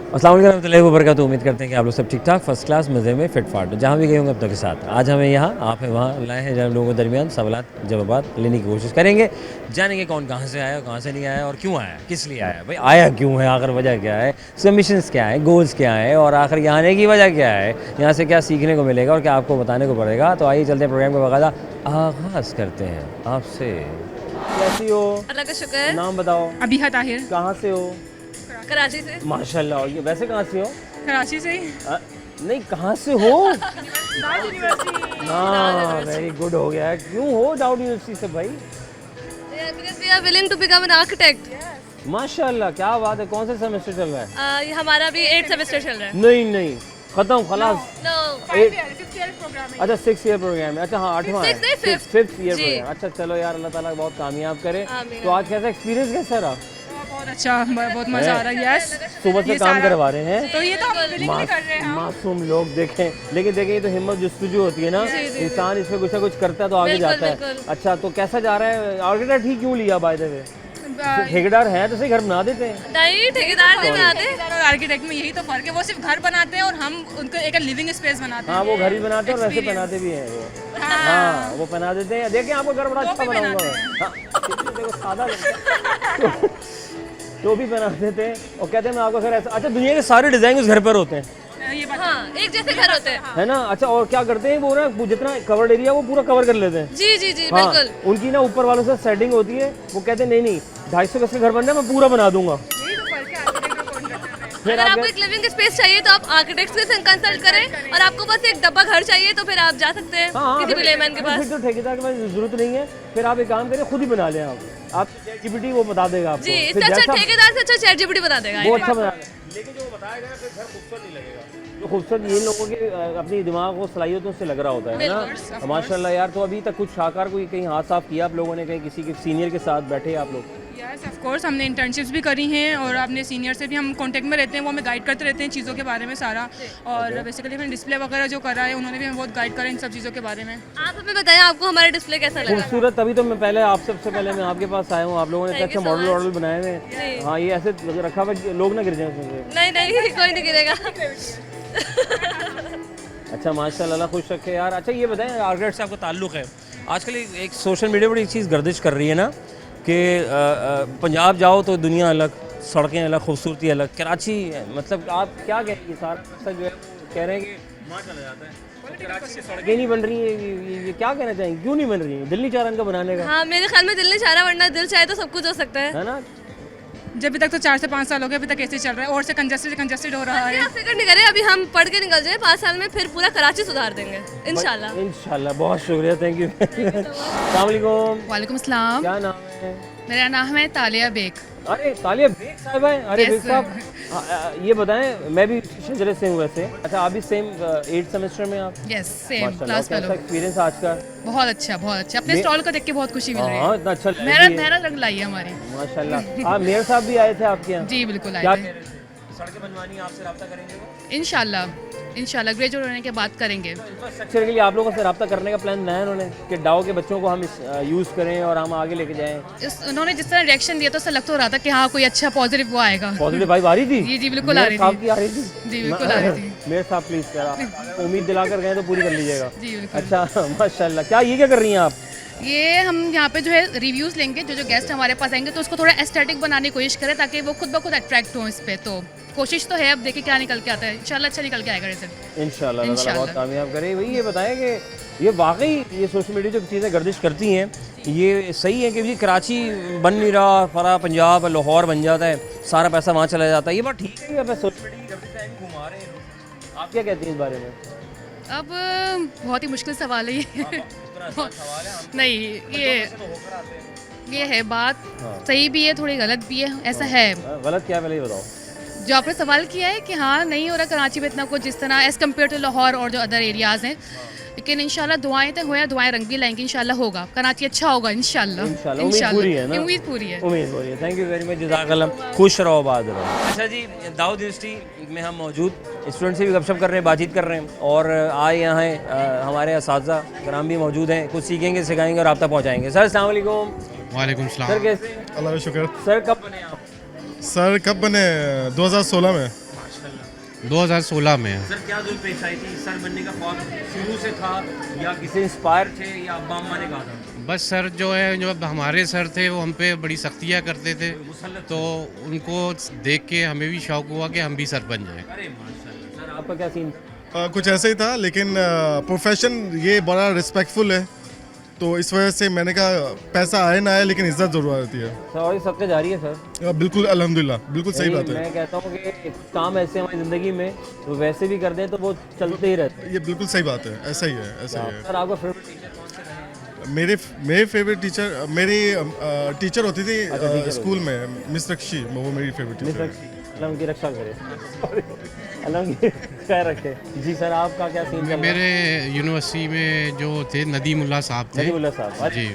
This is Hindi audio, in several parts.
अस्सलाम वालेकुम रहमतुल्लाहि व बरकातहू। उम्मीद करते हैं कि आप लोग सब ठीक ठाक फर्स्ट क्लास मज़े में फिट फाट जहाँ भी गए होंगे अब तक के साथ। आज हमें यहाँ आप हैं वहाँ लाए हैं, जब लोगों के दरमियान सवालात जवाबात लेने की कोशिश करेंगे, जानेंगे कौन कहाँ से आया, कहाँ से नहीं आया और क्यों आया, किस लिए आया, भाई आया क्यों है, आखिर वजह क्या है, इसके मिशंस क्या है, गोल्स क्या है और आखिर यहाँ आने की वजह क्या है, यहाँ से क्या सीखने को मिलेगा और क्या आपको बताने को पड़ेगा। तो आइए चलते हैं प्रोग्राम का बाकायदा आगाज़ करते हैं आपसे। कैसी हो? अल्लाह का शुक्र। नाम बताओ। अबीहा ताहिर, कहाँ से हो? कराची से। माशाल्लाह। ये वैसे कहाँ से हो? कराची से ही। नहीं, कहाँ से हो? हाँ, वेरी गुड हो गया है। क्यों हो डाउट यूनिवर्सिटी से भाई? Because we are willing to become an architect. माशाल्लाह, क्या बात है। कौन सा सेमेस्टर चल रहा है? ये हमारा अभी 8th सेमेस्टर चल रहा है। नहीं नहीं, खत्म खलास। No, अच्छा 6 ईयर प्रोग्राम है। अच्छा हाँ, 8वां है। Sixth नहीं, fifth। 5th ईयर जी। प्रोग्राम। अच्छा चलो यार, अल्लाह ताला बहुत कामयाब करे। आमीन। तो आज कैसा एक्सपीरियंस कैसा रहा? बहुत अच्छा, बहुत मजा आ रहा है। यस, सुबह से ये काम सारा- करवा रहे हैं। तो ये तो हम willingly कर रहे हैं। हाँ। मासूम लोग देखें, लेकिन देखें ये तो हिम्मत जस्तुजू होती है ना, इंसान इसमें कुछ ना कुछ करता है तो आगे बिल्कुल, जाता है। बिल्कुल। अच्छा तो कैसा जा रहा है? आर्किटेक्ट ही क्यों लिया बाय द वे? ठेकेदार है तो सही घर बना देते हैं। नहीं, ठेकेदार नहीं बनाते। और आर्किटेक्ट में यही तो फर्क है, वो सिर्फ घर बनाते हैं और हम उनको एक लिविंग स्पेस बनाते हैं। हाँ, वो घर भी बनाते हैं और वैसे बनाते भी हैं वो। हाँ, वो बना देते हैं। देखें आपको घर बड़ा अच्छा भी बनाऊंगा बनाते मैं। हाँ, देखो सादा लगता है। तो भी बना देते हैं और कहते हैं मैं आपका घर ऐसा। अच्छा, दुनिया के सारे डिजाइन उस घर पर होते हैं, ये बात हाँ, एक जैसे घर होते हैं। है ना? अच्छा, और क्या करते हैं वो ना, जितना कवर्ड एरिया वो पूरा कवर कर लेते हैं। जी जी जी, हाँ, बिल्कुल। उनकी ना ऊपर वालों से सेटिंग होती है, वो कहते हैं नहीं नहीं 250 गज का घर बन रहा है, मैं पूरा बना दूंगा। यही तो फर्क है आर्किटेक्ट और कॉन्ट्रैक्टर में। फिर अगर आप आपको एक लिविंग स्पेस चाहिए तो आप आर्किटेक्ट से कंसल्ट करें, और आपको बस एक डब्बा घर चाहिए तो फिर आप जा सकते हैं किसी भी लेमैन के पास। फिर तो ठेकेदार के पास जरूरत नहीं है। फिर आप एक काम करें, खुद ही बना लें आप ChatGPT वो बता देगा आपको। जी, फिर इससे अच्छा जैसा- ठेकेदार से अच्छा ChatGPT बता देगा। वो अच्छा बना लेगा, लेकिन जो वो बताएगा ना फिर घर खूबसूरत नहीं लगेगा। जो खूबसूरत ये लोगों के अपनी दिमाग को सलाहियतों से लग रहा होता है ना। माशाल्लाह यार, तो अभी तक कुछ शाहकार कोई कहीं हाथ साफ किया आप लोगों ने, कहीं किसी के सीनियर के साथ बैठे आप लोग? यस ऑफ कोर्स, हमने इंटर्नशिप्स भी करी हैं और अपने सीनियर से भी हम कांटेक्ट में रहते हैं, वो हमें गाइड करते रहते हैं चीज़ों के बारे में सारा। और बेसिकली हमने डिस्प्ले वगैरह जो करा है उन्होंने भी हमें बहुत गाइड करा इन सब चीज़ों के बारे में। आप हमें बताएं आपको हमारा डिस्प्ले कैसा लगा। खूबसूरत। तभी तो मैं पहले आप सबसे पहले मैं आपके पास आया हूँ। आप लोगों ने इतने Thank अच्छा you so मॉडल much। वॉडल बनाए हुए हैं। हाँ, ये ऐसे रखा हुआ है, लोग ना गिर जाए उसमें। नहीं नहीं, कोई नहीं गिरेगा। अच्छा माशाल्लाह, अल्लाह खुश रखे यार। अच्छा ये बताएं, आर्किटेक्ट से आपका ताल्लुक़ है। आजकल एक सोशल मीडिया पर एक चीज़ गर्दिश कर रही है ना कि पंजाब जाओ तो दुनिया अलग, सड़कें अलग, खूबसूरती अलग। कराची मतलब आप क्या कहेंगे, सारा पैसा जो है वो कह रहे हैं कि वहाँ चला जाता है, तो कराची की सड़कें नहीं बन रही हैं। ये क्या कहना चाहेंगे, क्यों नहीं बन रही हैं? दिल नहीं चाह रहा इनका बनाने का, हाँ, मेरे ख्याल में दिल नहीं चाह रहा, वरना दिल चाहे तो सब कुछ हो सकता है। है ना? जब अभी तक तो 4 से 5 साल हो गए, अभी तक ऐसे ही चल रहा है और से कंजस्टेड हो रहा है। आप फिक्र नहीं करें, अभी हम पढ़ के निकल जाए 5 साल में, फिर पूरा कराची सुधार देंगे इंशाल्लाह। इंशाल्लाह, बहुत शुक्रिया, थैंक यू। अस्सलाम वालेकुम। वालेकुम अस्सलाम, क्या नाम है? मेरा नाम है तालिया बेग। अरे तालिया बेग साहब है। अरे Yes, बेग साहब, ये बताएं, मैं भी शजरे से हूँ वैसे। अच्छा, आप भी सेम 8th सेमेस्टर में आप? यस, सेम माशाल्लाह, क्लास कैसा फेलो। एक्सपीरियंस आज का? बहुत अच्छा, बहुत अच्छा। अपने स्टॉल को देख के बहुत खुशी मिल रही हाँ, है। इतना अच्छा लग मेहनत रही है। मेहनत रंग लाई है हमारी। माशाल्लाह। हाँ, मेयर साहब भी आए थे आपके यहाँ? जी बिल्कुल क्या आए कह थे। रहे थे? सड़कें बनवानी है, आपसे रब्ता करेंगे वो? इंशाल्लाह ग्रेजुएट होने के बाद करेंगे। इंफ्रास्ट्रक्चर के लिए आप लोगों से रब्ता करने का प्लान बनाया उन्होंने कि डाओ के बच्चों को हम यूज़ करें और हम आगे लेके जाएं। उन्होंने जिस तरह रिएक्शन दिया तो उससे लग तो रहा था कि हाँ कोई अच्छा पॉजिटिव वो आएगा। पॉजिटिव वाइब आ रही थी? जी जी बिल्कुल आ रही साहब थी। की आ रही थी? जी बिल्कुल आ रही थी। मेयर साहब प्लीज करा, उम्मीद दिला कर गए तो पूरी कर लीजिएगा। जी बिल्कुल। अच्छा माशाल्लाह। क्या ये क्या कर रही हैं आप? ये हम यहाँ पे जो है रिव्यूज लेंगे, जो गेस्ट हमारे पास आएंगे तो उसको थोड़ा एस्थेटिक बनाने की कोशिश करें ताकि वो खुद ब खुद अट्रैक्ट हो इस पे। तो कोशिश तो है, अब देखिए क्या निकल के आता है। इंशाल्लाह अच्छा निकल के आएगा रिजल्ट। इंशाल्लाह अल्लाह ताला बहुत इंशाल्लाह। कामयाब करे। भाई ये बताएं कि ये वाकई ये सोशल मीडिया जो चीज़ें गर्दिश करती हैं, ये सही है कि जी कराची बन नहीं रहा, सारा पंजाब लाहौर बन जाता है, सारा पैसा वहाँ चला जाता है, ये बात ठीक है? या सोशल मीडिया की गर्दिश टाइम घुमा रहे हैं लोग? आप क्या कहती हैं इस बारे में? अब बहुत ही मुश्किल सवाल है ये। सवाल है, नहीं, ये है बात हाँ। सही भी है, थोड़ी गलत भी है, ऐसा है। गलत क्या है पहले ये बताओ। जो आपने सवाल किया है कि हाँ नहीं हो रहा कराची में इतना कुछ जिस तरह एज़ कम्पेयर टू लाहौर और जो अदर एरियाज़ हैं, लेकिन इंशाल्लाह दुआएं तो हुए, दुआएं रंग भी लाएंगी। इंशाल्लाह होगा, कराची अच्छा होगा इंशाल्लाह। इंशाल्लाह, उम्मीद पूरी है ना? उम्मीद पूरी है। उम्मीद हो रही है। थैंक यू वेरी मच, जज़ाकल्लाह। खुश रहो, आबाद रहो। अच्छा जी, दाऊद यूनिवर्सिटी में हम मौजूद स्टूडेंट से भी गपशप कर रहे हैं, बातचीत कर रहे हैं और आए यहाँ हैं हमारे असातिज़ा कराम भी मौजूद हैं, कुछ सीखेंगे, सिखाएंगे और आप तक पहुँचाएंगे। सर अस्सलाम वालेकुम। वालेकुम सलाम। सर कैसे? अल्लाह का शुक्र। सर कब बने आप? सर कब बने? 2016 में। 2016 में। सर क्या जो पेश आई थी, सर बनने का ख्वाब शुरू से था या किसी इंस्पायर थे या अब्बा अम्मा ने कहा था? बस सर जो है, जो हमारे सर थे वो हम पे बड़ी सख्तियाँ करते थे, तो उनको देख के हमें भी शौक हुआ कि हम भी सर बन जाएं। अरे माशाल्लाह। सर आपका क्या सीन? कुछ ऐसा ही था, लेकिन प्रोफेशन ये बड़ा रिस्पेक्टफुल है, तो इस वजह से मैंने कहा पैसा आए ना आए लेकिन इज्जत जरूर आती है। सर और ये सबके जारी है सर। बिल्कुल अल्हम्दुलिल्लाह, बिल्कुल सही बात है। मैं कहता हूँ कि कुछ काम ऐसे हमारी ज़िंदगी में तो वैसे भी कर दें तो वो चलते ही रहते हैं। ये बिल्कुल सही बात है, ऐसा ही है, ऐसा ही है। सर आपका फेवरेट टीचर कौन से रहे? मेरे फेवरेट टीचर मेरी टीचर होती थी टीचर स्कूल में, मिस रक्षी, वो मेरी फेवरेट टीचर है। अल्लाह उनकी रक्षा करे, अल्लाह उनकी खैर रखे। जी सर आपका क्या सीन चल रहा है? मेरे यूनिवर्सिटी में जो थे नदीमुल्लाह साहब थे नदीमुल्लाह साहब। जी,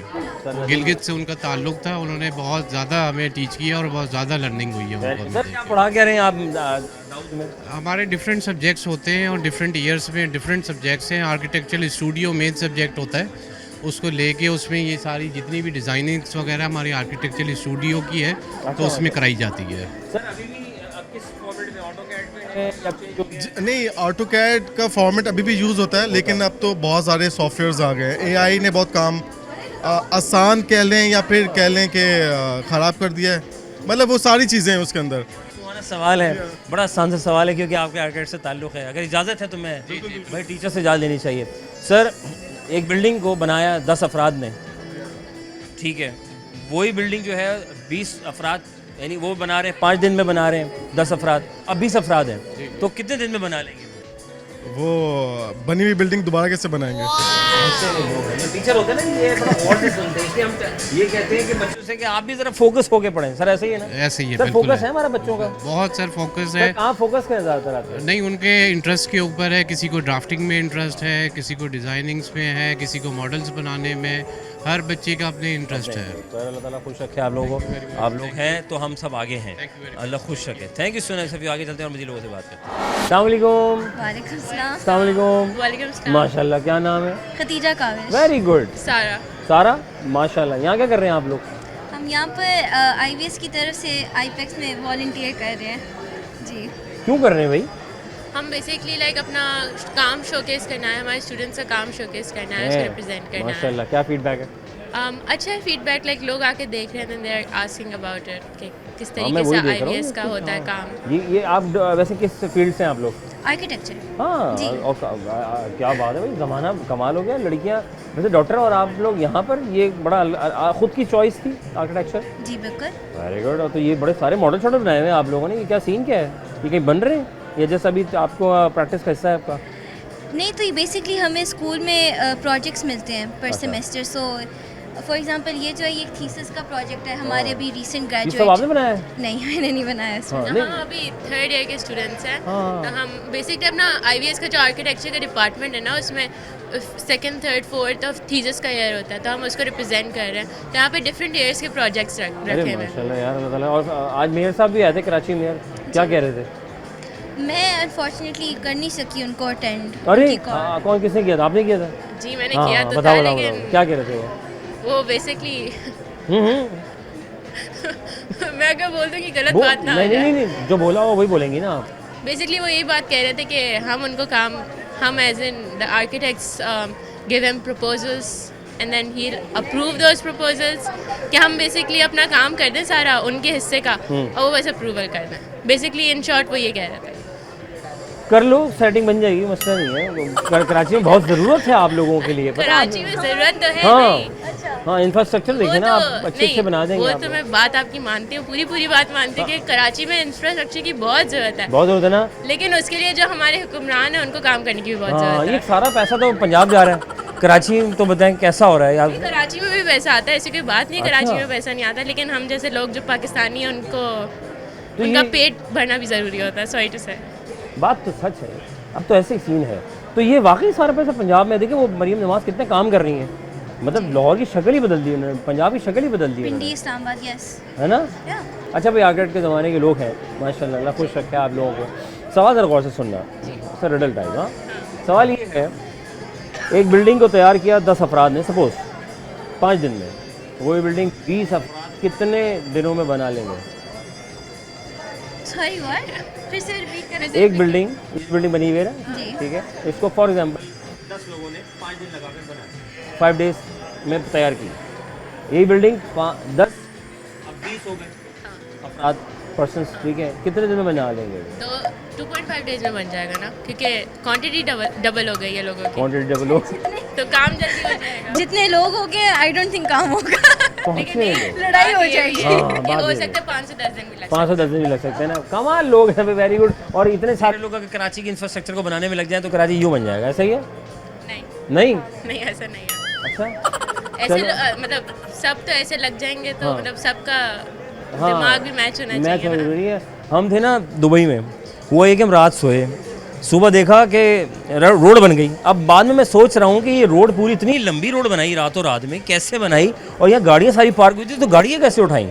सर गिलगित से उनका ताल्लुक़ था, उन्होंने बहुत ज़्यादा हमें टीच किया और बहुत ज़्यादा लर्निंग हुई है उनको सर क्या पढ़ा क्या रहे हैं आप दाऊद में? हमारे डिफरेंट सब्जेक्ट्स होते हैं और डिफरेंट ईयर्स में डिफरेंट सब्जेक्ट्स हैं। आर्किटेक्चरल स्टूडियो मेन सब्जेक्ट होता है, उसको लेके उसमें ये सारी जितनी भी डिज़ाइनिंग्स वगैरह हमारी आर्किटेक्चरल स्टूडियो की है तो उसमें कराई जाती है। सर अभी भी आप किस फॉर्मेट में, ऑटोकैड में है या फिर जो भी है? नहीं, ऑटोकैड का फॉर्मेट अभी भी यूज़ होता है, लेकिन अब तो बहुत सारे सॉफ्टवेयर्स आ गए हैं। एआई ने बहुत काम आसान कह लें या फिर कह लें कि ख़राब कर दिया है, मतलब वो सारी चीज़ें हैं उसके अंदर। तुम्हारा सवाल है, बड़ा आसान सा सवाल है क्योंकि आपके आर्किटेक्ट से ताल्लुक़ है। अगर इजाज़त है तो मैं भाई टीचर से इजाज़त लेनी चाहिए। सर एक बिल्डिंग को बनाया 10 अफराद ने, ठीक है, वही बिल्डिंग जो है 20 अफराद, यानी वो बना रहे हैं 5 दिन में बना रहे हैं 10 अफराद, अब 20 अफराद हैं तो कितने दिन में बना लेंगे? वो बनी हुई बिल्डिंग दोबारा कैसे बनाएंगे? टीचर होते हैं ना, ये बड़ा गौर से सुनते हैं, इसलिए हम ये कहते हैं कि बच्चों से कि आप भी जरा फोकस होके पढ़ें। सर ऐसे ही है ना? ऐसे ही है, सर बिल्कुल फोकस है हमारा बच्चों का? बहुत सर फोकस सर है। कहाँ फोकस करें ज़्यादातर आते हैं? नहीं, उनके इंटरेस्ट के ऊपर है, किसी को ड्राफ्टिंग में इंटरेस्ट है, किसी को डिज़ाइनिंग्स में है, किसी को मॉडल्स बनाने में, हर बच्चे का अपने इंटरेस्ट है। सर अल्लाह ताला खुश रखे आप लोगों को, आप लोग हैं तो हम सब आगे हैं, अल्लाह खुश रखे। Thank you so much. सभी आगे चलते हैं और मज़ीद लोगों से बात करते हैं। अस्सलाम वालेकुम। वालेकुम सलाम। अस्सलाम वालेकुम। वालेकुम सलाम। माशाल्लाह, क्या नाम है? खतीजा काविश। Very good. सारा। सारा माशाल्लाह। यहाँ क्या कर रहे हैं आप लोग? हम यहाँ पर आईवीएस की तरफ से आईपेक्स में वॉलंटियर कर रहे हैं जी। क्यों कर रहे हैं भाई? हम बेसिकली लाइक अपना काम शोकेस करना है, हमारे स्टूडेंट्स का काम शोकेस करना है, उसको रिप्रेजेंट करना है। माशाल्लाह, क्या फीडबैक है? अच्छा फीडबैक, लाइक लोग आके देख रहे हैं, they are asking about it कि किस मैं तरीके वही से देख रहा हूँ। आईवीएस का होता है काम। ये आप वैसे किस फील्ड से हैं आप लोग? आर्किटेक्चर। हाँ, जी। और क्या बात है भाई, ज़माना कमाल हो गया। लड़कियाँ वैसे डॉक्टर और आप लोग यहाँ पर, ये बड़ा खुद की चॉइस थी आर्किटेक्चर? जी बिल्कुल। Very good. और तो ये बड़े सारे मॉडल शॉडल बनाए हुए हैं आप लोगों ने, ये क्या सीन क्या है? ये कहीं बन रहे हैं या जैसे अभी आपको प्रैक्टिस का हिस्सा है आपका? नहीं तो ये बेसिकली हमें स्कूल में प्रोजेक्ट्स मिलते हैं पर अच्छा। सेमेस्टर। सो फॉर एग्जांपल ये जो है, ये थीसिस का प्रोजेक्ट है हमारे अभी रिसेंट ये सब आपने ग्रेजुएट। बनाया है? नहीं मैंने नहीं बनाया इसमें। हाँ, नहीं। हम अभी 3rd ईयर के स्टूडेंट्स हैं, हाँ। तो हम बेसिकली अपना आईवीएस का जो आर्किटेक्चर का डिपार्टमेंट है ना, उसमें 2nd, 3rd, 4th of thesis का ईयर होता है, तो हम उसको रिप्रेजेंट कर रहे हैं। तो यहाँ पे डिफरेंट ईयर्स के प्रोजेक्ट्स अरे रखे हुए हैं। माशाल्लाह यार, अल्लाह ताला। और आज मेयर साहब भी आए थे, कराची मेयर, क्या कह रहे थे? मैं अनफॉर्चुनेटली कर नहीं सकी उनको अटेंड। अरे कौन, किसने किया था? आपने किया था? जी मैंने हाँ, किया हाँ, तो था, बताओ बताओ लेकिन बताओ, क्या कह रहे थे वो? वो बेसिकली हम्म। मैं क्या बोल दूँ कि गलत वो बात ना हो नहीं जाए। नहीं नहीं, जो बोला वो वही बोलेंगी ना आप। बेसिकली वो यही बात कह रहे थे कि हम उनको काम, हम as in the architects give him proposals and then he approve those proposals, कि हम बेसिकली अपना काम कर दें सारा उनके हिस्से का और वो बस अप्रूवल कर दें। बेसिकली इन शॉर्ट वो ये कह रहे थे। कर लो, सेटिंग बन जाएगी, मसला नहीं है। कराची में बहुत ज़रूरत है आप लोगों के लिए, पता है? कराची में ज़रूरत तो है हाँ नहीं। हाँ, इंफ्रास्ट्रक्चर वो देखें ना तो आप, अच्छे नहीं, से बना देंगे वो आप तो लोग। मैं बात आपकी मानती हूँ, पूरी बात मानती हूँ कि कराची में इंफ्रास्ट्रक्चर की बहुत ज़रूरत है, बहुत ज़रूरत है ना। लेकिन उसके लिए जो हमारे हुक्मरान हैं उनको काम करने की भी बहुत हाँ, ज़रूरत ये है। सारा पैसा तो पंजाब जा रहा है, कराची तो बताएं कैसा हो रहा है यार? कराची में भी पैसा आता है, ऐसी कोई बात नहीं, अच्छा। कराची में पैसा नहीं आता, लेकिन हम जैसे लोग जो पाकिस्तानी हैं उनको तो उनका ये- पेट भरना भी ज़रूरी होता है। सॉरी टू से। बात तो सच है, अब तो ऐसे ही सीन है। तो ये वाकई सारा पैसा पंजाब में, देखिए वो मरीम नवाज कितने काम कर रही हैं, मतलब लाहौर की शक्ल ही बदल दी उन्होंने, पंजाब की शक्ल ही बदल दी पिंडी उन्होंने, इस्लामाबाद, यस। है ना? या अच्छा भाई, आर्किटेक्ट के ज़माने के लोग हैं माशाल्लाह, अल्लाह खुश रखे आप लोगों को। सवाल ज़रा गौर से सुनना, सर रिडल टाइप। हाँ, सवाल ये है, एक बिल्डिंग को तैयार किया 10 अफराद ने, सपोज 5 दिन में, वो बिल्डिंग 20 अफराद कितने दिनों में बना लेंगे? Sorry what? फिर से रिपीट करें। एक बिल्डिंग बनी हुई है ना, ठीक है, इसको फॉर एग्जांपल 10 लोगों ने 5 दिन लगा कर बनाया, 5 डेज में तैयार की। यही बिल्डिंग 10 अब 20 हो गए अफराद पर्सन्स, ठीक है, कितने दिन में बना लेंगे? तो 2.5 डेज में बन जाएगा ना, क्योंकि क्वांटिटी डबल हो गई है लोगों की, क्वांटिटी डबल हो, तो काम जल्दी हो जाएगा। जितने लोग हो गए आई डोंट थिंक काम होगा, पहुंचने दो। लड़ाई हो जाएगी। हाँ, ये बात हो ये सकता है 5 से 10 दिन भी लग 5 से 10 दिन भी लग सकते हैं ना, कमाल लोग हैं, वेरी गुड। और इतने सारे लोग अगर कराची के इंफ्रास्ट्रक्चर को बनाने में लग जाए तो कराची यूँ बन जाएगा, ऐसा ही है? नहीं नहीं, नहीं ऐसा नहीं है। अच्छा, ऐसे चलो। मतलब सब तो ऐसे लग जाएंगे तो हाँ। मतलब सबका हाँ, दिमाग भी मैच होना मैच चाहिए ना। जरूरी है। हम थे ना दुबई में, हुआ एक हम रात सोए, सुबह देखा कि रोड बन गई। अब बाद में मैं सोच रहा हूँ कि ये रोड पूरी इतनी लंबी रोड बनाई रातों रात में, कैसे बनाई? और यहाँ गाड़ियाँ सारी पार्क हुई थी, तो गाड़ियाँ कैसे उठाई?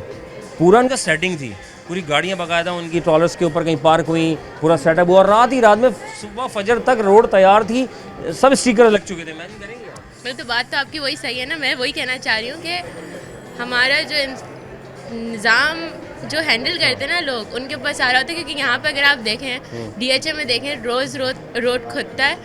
पूरा उनका सेटिंग थी, पूरी गाड़ियाँ बाकायदा उनकी ट्रॉलर्स के ऊपर कहीं पार्क हुई, पूरा सेटअप हुआ। रात ही रात में सुबह फजर तक रोड तैयार थी, सब स्टिकर लग चुके थे। इमेजिन करेंगे आप? मतलब तो बात तो आपकी वही सही है ना, मैं वही कहना चाह रही हूँ कि हमारा जो निज़ाम जो हैंडल करते हैं ना लोग, उनके ऊपर सारा होता है। क्योंकि यहाँ पे अगर आप देखें डीएचए में देखें, रोज़ रोड खुदता है,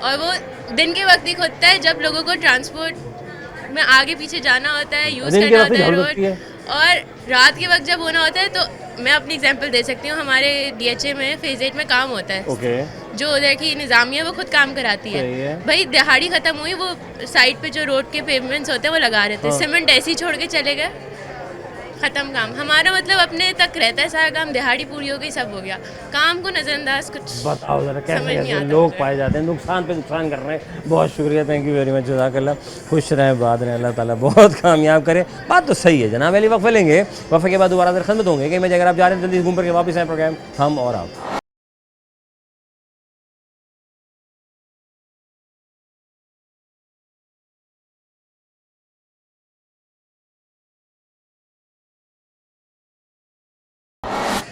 और वो दिन के वक्त ही खुदता है जब लोगों को ट्रांसपोर्ट में आगे पीछे जाना होता है, यूज़ दिन के करना वक्त होता है झाड़ लगती है। रोड। और रात के वक्त जब होना होता है, तो मैं अपनी एग्जांपल दे सकती हूँ, हमारे डीएचए में फेज 8 में काम होता है। ओके, जो उधर की निज़ामिया वो खुद काम कराती सही है। है। भाई दिहाड़ी खत्म हुई, वो साइड पे जो रोड के पेवमेंट्स होते हैं वो लगा रहे थे, हाँ। सीमेंट ऐसे ही छोड़ के चले गए, खत्म काम। हमारा मतलब अपने तक रहता है सारा काम, दिहाड़ी पूरी हो गई, सब हो गया, काम को नज़रअंदाज कुछ बताओ जरा कैसे समझ नहीं कैसे आता लोग मुझे। पाए जाते हैं, नुकसान पे नुकसान कर रहे हैं। बहुत शुक्रिया, थैंक यू वेरी मच, जज़ाकल्लाह। खुश रहें, बात रहें, अल्लाह ताला बहुत कामयाब करे। बात तो सही है जनाब। अली वक्फे लेंगे, वक्फे के बाद दोबारा फिर खिदमत होंगे कि मैं अगर आप जा रहे हैं जल्दी घूम कर के वापस आए प्रोग्राम हम और आप।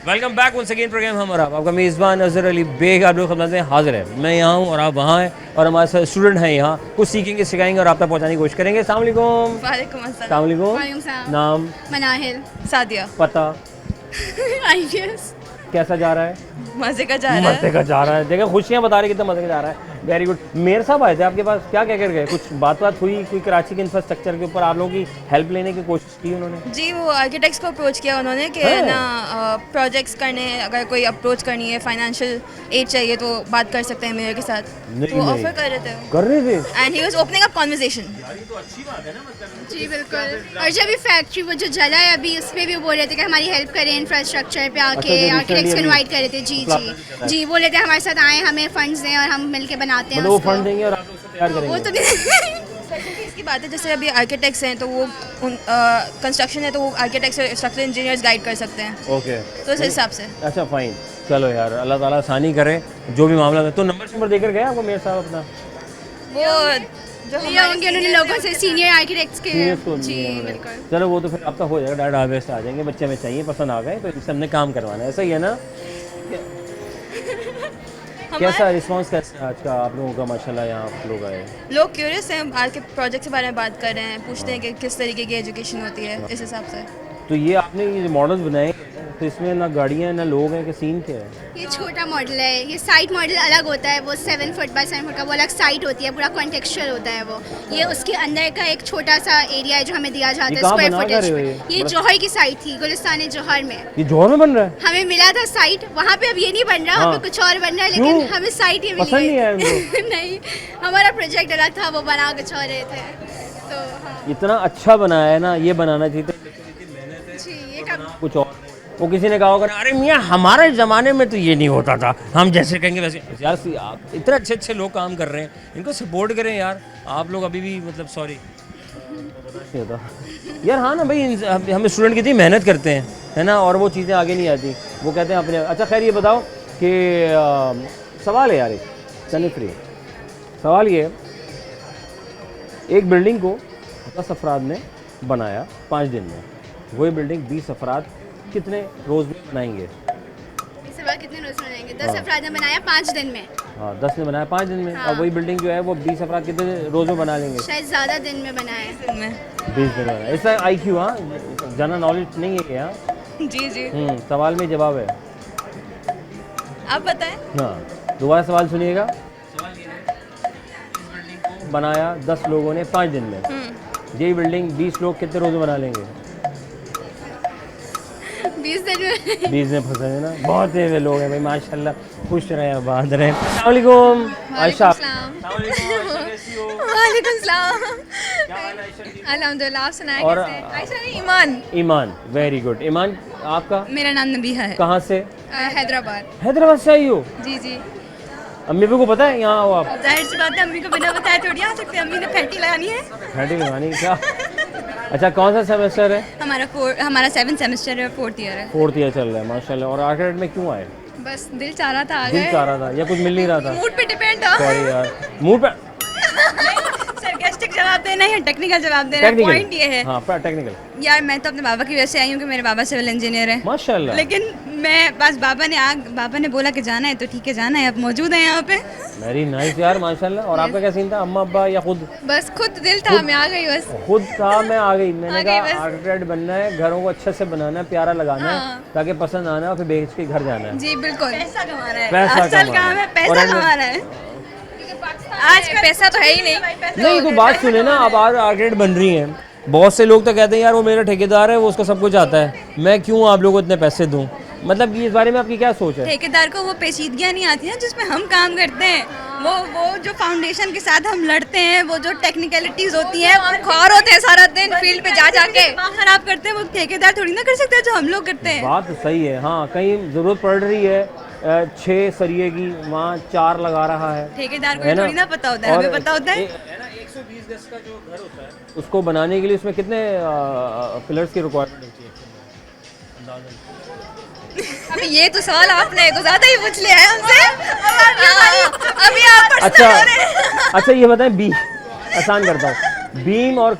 Welcome back once again programme हम और आप। आपका मेज़बान अज़हर अली बेग आप लोग खिदमत में हाजिर है। मैं यहाँ हूँ और आप वहाँ हैं, और हमारे साथ स्टूडेंट हैं यहाँ, कुछ सीखेंगे, सिखाएंगे और आप तक पहुँचाने की कोशिश करेंगे। अस्सलाम वालेकुम। वालेकुम अस्सलाम। अस्सलाम वालेकुम। वालेकुम सलाम। नाम, मनाहिल। सादिया। पता, आईएएस। कैसा जा रहा है? मजे का जा रहा है। मजे का जा रहा है। देखो खुशियाँ बता रहे कितना मजे का जा रहा है। Very good. मेयर साहब आए थे आपके पास, क्या कह कर गए? कुछ बात हुई कोई कराची के इंफ्रास्ट्रक्चर के ऊपर आप लोगों की हेल्प लेने की कोशिश की उन्होंने? जी, वो आर्किटेक्ट्स को अप्रोच किया उन्होंने कि है? ना प्रोजेक्ट्स करने, अगर कोई अप्रोच करनी है, फाइनेंशियल एड चाहिए तो बात कर सकते हैं मेयर के साथ। नहीं, तो वो नहीं। ऑफर कर रहे थे कर रहे थे? And he was opening up conversation. जी बिल्कुल। और जब ये फैक्ट्री वो जो जला है अभी, उस पर भी बोल रहे थे कि हमारी हेल्प करें इंफ्रास्ट्रक्चर पे आके। जो आर्किटेक्ट्स को recently इनवाइट कर रहे थे। जी जी बोल रहे थे हमारे साथ आए, हमें फंड्स दें और हम मिलके बनाते हैं मतलब वो उसको। फंड देंगे और आप लोग उसे तैयार वो करेंगे? तो नहीं। इसकी बात है, जैसे अभी आर्किटेक्ट्स हैं तो वो कंस्ट्रक्शन है तो वो आर्किटेक्ट्स और स्ट्रक्चरल इंजीनियर्स गाइड कर सकते हैं, ओके, तो उस हिसाब से। अच्छा फाइन। चलो यार, अल्लाह ताला आसानी करे जो भी मामला है। तो नंबर देकर गए आपको मेयर साहब अपना? वो जो ये होंगे उन्होंने लोगों से सीनियर आर्किटेक्ट्स के। Serious को जी लिए उन्होंने। बिल्कुल। चलो वो तो फिर आपका हो जाएगा, डायरेक्ट हार्वेस्ट आ जाएंगे। बच्चे में चाहिए, पसंद आ गए तो इनसे हमने काम करवाना है, सही है ना? कैसा रिस्पांस कैसा है आज का आप लोगों का? माशाल्लाह यहाँ आप लोग आए, लोग क्यूरियस हैं, आज के प्रोजेक्ट के बारे में बात कर रहे हैं, पूछते हैं कि किस तरीके की एजुकेशन होती है, इस हिसाब से। तो ये आपने ये मॉडल्स बनाए तो इसमें ना गाड़ियाँ ना लोग हैं, कि सीन क्या है? ये छोटा मॉडल है, ये साइट मॉडल अलग होता है, वो 7 फुट बाय 7 फुट का वो अलग साइट होती है, पूरा कॉन्टेक्चुअल होता है वो। ये उसके अंदर का एक छोटा सा एरिया है जो हमें दिया जाता है कहाँ स्क्वायर बना फुटेज कर रहे में। हो ये जौहर की साइट थी, गुलिस्तान जौहर में। ये जौहर में बन रहा है? हमें मिला था साइट, वहाँ पे अब ये नहीं बन रहा, हाँ। वहाँ पे कुछ और बन रहा है, लेकिन क्यों? हमें साइट ही मिली पसंद नहीं आया उनको? नहीं, हमारा प्रोजेक्ट अलग था, वो बना कुछ और रहे थे। तो हाँ इतना अच्छा बनाया है ना, ये बनाना चाहिए था जी, ये कब कुछ और। वो किसी ने कहा होगा अरे मियाँ हमारे ज़माने में तो ये नहीं होता था, हम जैसे कहेंगे वैसे। यार आप इतने अच्छे अच्छे लोग काम कर रहे हैं, इनको सपोर्ट करें यार। आप लोग अभी भी मतलब सॉरी नहीं होता यार। हाँ ना भाई, हम स्टूडेंट कितनी मेहनत करते हैं, है ना, और वो चीज़ें आगे नहीं आती, वो कहते हैं अपने। अच्छा खैर ये बताओ कि सवाल है यार, एक चलिए फ्री सवाल ये है, एक बिल्डिंग को 10 अफराद ने बनाया 5 दिन में, वही बिल्डिंग 20 अफराद कितने रोज़ में बनाएंगे? इस बार कितने रोज बनाएंगे? 10 अफराद ने बनाया 5 दिन में। हाँ 10 ने बनाया 5 दिन में। हाँ। अब वही बिल्डिंग जो है वो 20 अफराद कितने रोज़ में बना लेंगे? शायद ज़्यादा दिन में बनाए। 20 दिन में। इसका IQ, हाँ जनरल नॉलेज नहीं है क्या? जी जी। सवाल में जवाब है। आप बताएं। हाँ, दोबारा सवाल सुनिएगा। बनाया 10 लोगों ने 5 दिन में। यही बिल्डिंग 20 लोग कितने रोज में बना लेंगे? 20 दिन में। 20 में फंसे हैं ना, बहुत तेज लोग हैं भाई, माशाल्लाह, खुश रहे, आबाद रहे। अस्सलाम वालेकुम आयशा। वालेकुम सलाम। अल्हम्दुलिल्लाह, आप सुनाएं और कैसे? आयशा नहीं, ईमान। ईमान, वेरी गुड। ईमान, आपका मेरा नाम नबीहा है। कहाँ से? हैदराबाद। हैदराबाद से आई हो? जी जी। अम्मी को पता है यहाँ हो आप? जाहिर सी बात है, अम्मी को बिना बताए थोड़ी आ सकते हैं। अम्मी ने फैटी लगानी है। फैटी लगानी क्या? अच्छा, कौन सा सेमेस्टर है? हमारा 7th सेमेस्टर है, 4th ईयर है। 4th ईयर चल रहा है, माशाल्लाह। और आर्किटेक्ट में क्यों आए? बस दिल चाह रहा था, आ दिल गए। चाह रहा था या कुछ मिल नहीं रहा था? मूड पे डिपेंड है। सॉरी यार, मूड पे। सरकास्टिक जवाब देना है, टेक्निकल जवाब देना है। पॉइंट ये है। हाँ, टेक्निकल। यार मैं तो अपने बाबा की वजह से आई हूँ कि मेरे बाबा सिविल इंजीनियर है। माशाल्लाह। लेकिन मैं बस बाबा ने बोला कि जाना है तो ठीक है, जाना है। अब मौजूद है यहाँ पे। वेरी नाइस यार, माशाल्लाह। और आपका क्या सीन था, अम्मा अब्बा या खुद? बस खुद दिल था, मैं आ गई बस। खुद था, मैं आ गई। मैंने आ गई कहा बस। आर्किटेक्ट बनना है, घरों को अच्छे से बनाना है, प्यारा लगाना है, ताकि पसंद आना है और फिर बेच के घर जाना है। जी बिल्कुल। पैसा कमा रहा है। पैसा असल कमा काम रहा है, है। पैसा और कमा रहा है। आज पैसा तो है ही नहीं। नहीं तो बात सुने ना, अब आर्किटेक्ट बन रही हैं, बहुत से लोग तो कहते हैं यार वो मेरा ठेकेदार है, वो उसको सब कुछ आता है, मैं क्यों आप लोगों को इतने पैसे दूं। मतलब इस बारे में आपकी क्या सोच है? ठेकेदार को वो पेचीदगियाँ नहीं आती हैं जिसमें हम काम करते हैं। वो जो फाउंडेशन के साथ हम लड़ते हैं, वो जो टेक्निकलिटीज होती हैं, हम ख्वार होते हैं सारा दिन फील्ड पे जा जाके दिमाग खराब करते हैं, वो ठेकेदार थोड़ी ना कर सकते हैं जो हम लोग करते हैं। बात सही है। हाँ, कहीं ज़रूरत पड़ रही है 6 सरिये की, वहाँ 4 लगा रहा है। ठेकेदार को है ना? थोड़ी ना पता होता है, हमें पता होता है। 120 गज का जो घर होता है, उसको बनाने के लिए उसमें कितने पिलर्स की रिक्वायरमेंट होती है? अभी ये तो सवाल आपने कुछ ज्यादा ही पूछ लिया है हमसे। अभी आप पर्सनल अच्छा हो रहे हैं। अच्छा, ये बताएं, बीम आसान करता हूँ, बीम और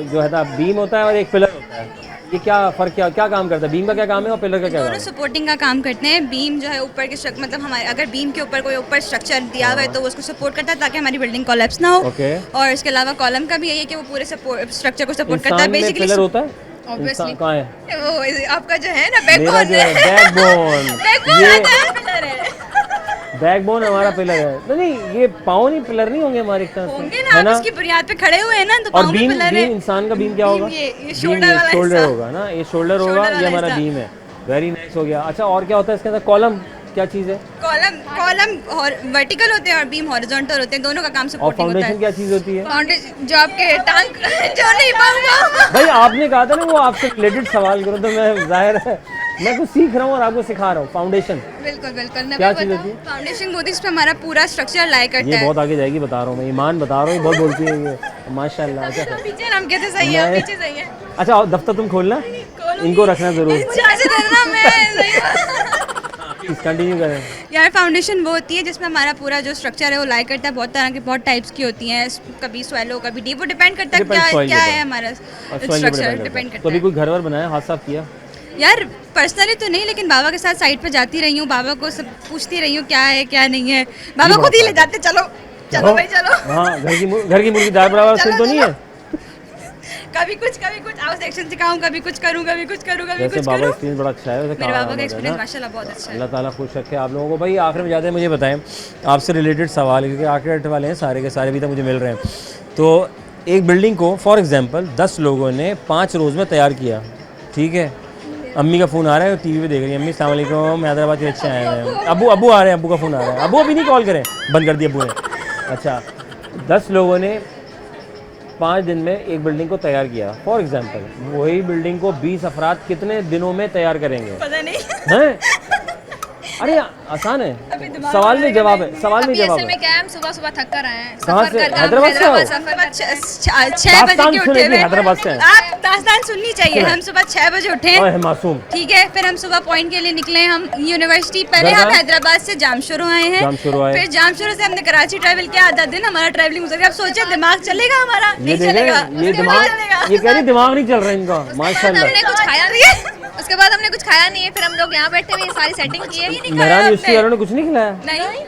जो है ना, बीम होता है और एक पिलर होता है, ये क्या फर्क, क्या काम करता है? बीम का क्या काम है और पिलर का क्या काम दोनों है? सपोर्टिंग का काम करते हैं। बीम जो है ऊपर के मतलब हमारे अगर बीम के ऊपर कोई ऊपर स्ट्रक्चर दिया हुआ है तो वो उसको सपोर्ट करता है ताकि हमारी बिल्डिंग कोलैप्स ना हो। ओके। और इसके अलावा कॉलम का भी यही है कि वो पूरे स्ट्रक्चर को सपोर्ट करता है। इंसान में बेसिकली पिलर होता है? Obviously। इंसान कहाँ है? वो आपका जो है ना मेरा बैकबोन जो है बैकबोन, ये पिलर है। बैकबोन हमारा पिलर है। नहीं, ये पाँव नहीं, पिलर नहीं होंगे हमारे एक तरह होंगे से, ना, है आप ना? इसकी बुनियाद पे खड़े हुए हैं ना, तो और पाँव में बीम, पिलर है। इंसान का बीम क्या होगा? ये शोल्डर वाला शोल्डर हिस्सा। होगा ना, ये शोल्डर होगा, शोल्डर ये वाला हमारा हिस्सा। बीम है। वेरी नाइस हो गया। अच्छा, और क्या होता है इसके अंदर? कॉलम क्या चीज़ है? कॉलम वर्टिकल होते हैं और बीम हॉरिजॉन्टल होते हैं, दोनों का काम और सपोर्टिंग होता फाउंडेशन है। क्या चीज़ होती है? फाउंडेशन जो आपके टांग जो नहीं पाऊंगा। भाई आपने कहा था ना वो आपसे रिलेटेड सवाल करो, तो मैं जाहिर है मैं कुछ सीख रहा हूँ और आपको सिखा रहा हूँ। फाउंडेशन बिल्कुल बिल्कुल। क्या चीज़ होती है? फाउंडेशन होती है, इस पे हमारा पूरा स्ट्रक्चर लाई करता ये है। बहुत आगे जाएगी, बता रहा हूँ मैं, ईमान बता रहा हूँ, बहुत बोलती है ये, माशाल्लाह। अच्छा पीछे हम कहते सही है, मैं- पीछे सही है। अच्छा, और दफ्तर तुम खोलना, इनको रखना जरूर। इजाज़त देना, मैं कंटिन्यू करें। यार फाउंडेशन वो होती है जिसमें हमारा पूरा जो स्ट्रक्चर है वो लाई करता है। बहुत तरह की बहुत टाइप्स की होती हैं, कभी स्वेलो कभी डीप, वो डिपेंड करता है Depends soil क्या के है ऊपर। हमारा और soil के ऊपर स्ट्रक्चर, depend डिपेंड करता है। करता तो अभी है। कोई घर वर बनाया, हाथ साफ किया? यार पर्सनली तो नहीं, लेकिन बाबा के साथ साइड पे जाती रही हूँ, बाबा को सब पूछती रही हूँ क्या है क्या नहीं है। बाबा खुद ही ले जाते, चलो चलो भाई चलो। हाँ, घर की मुर्गी दाल बराबर सुन तो नहीं है? कभी कुछ आओ सेक्शन से खाऊं, कभी कुछ करूं, कभी कुछ करूं, कभी वैसे कुछ बाबा करूं। एक्सपीरियंस बड़ा अच्छा है वैसे। मेरे कहा बाबा का है एक्सपीरियंस ना? माशाल्लाह बहुत अच्छा है। अल्लाह ताला खुश रखे आप लोगों को। भाई आखिर में जाते हैं, मुझे बताएं आपसे रिलेटेड सवाल, क्योंकि आर्किटेक्ट वाले हैं सारे के सारे, अभी तक मुझे मिल रहे हैं। तो एक बिल्डिंग को फॉर एग्जांपल 10 लोगों ने 5 रोज़ में तैयार किया, ठीक है? अम्मी का फ़ोन आ रहा है, टीवी पे देख रही है अम्मी, अस्सलाम वालेकुम, मैं हैदराबाद के अच्छे आए हुए हैं। अबू आ रहे हैं, अबू का फ़ोन आ रहा है। अबू अभी नहीं कॉल करें, बंद कर दिया अबू ने। अच्छा, 10 लोगों ने 5 दिन में एक बिल्डिंग को तैयार किया फॉर एग्जांपल। वही बिल्डिंग को 20 अफराद कितने दिनों में तैयार करेंगे? पता नहीं। हैं? अरे आसान है, सवाल में जवाब है, सवाल में जवाब असल में है। क्या है, हम सुबह सुबह थक कर आए हैं। कहाँ सफर से? कर- हैदराबाद से हो? सफर 6 बजे दास्तान के सुने उठे कि हुए। हैदराबाद से हैं। आप दास्तान सुननी चाहिए। हम सुबह 6 बजे उठे, ओए मासूम, ठीक है? फिर हम सुबह पॉइंट के लिए निकले, हम यूनिवर्सिटी, पहले दरगाह? हम हैदराबाद से जामशोरो आए हैं। जामशोरो आए। फिर जामशोरो से हमने कराची ट्रैवल किया, आधा दिन हमारा ट्रैवलिंग गुजर गया। अब सोचे दिमाग चलेगा हमारा? ये नहीं देख चलेगा। ये दिमाग, ये कह रही दिमाग नहीं चल रहा इनका, माशाल्लाह। हमने कुछ खाया नहीं है। उसके बाद हमने कुछ खाया नहीं है, फिर हम लोग यहाँ बैठे हुए सारी सेटिंग की है। मेहरान यूनिवर्सिटी वालों ने कुछ नहीं खिलाया? नहीं,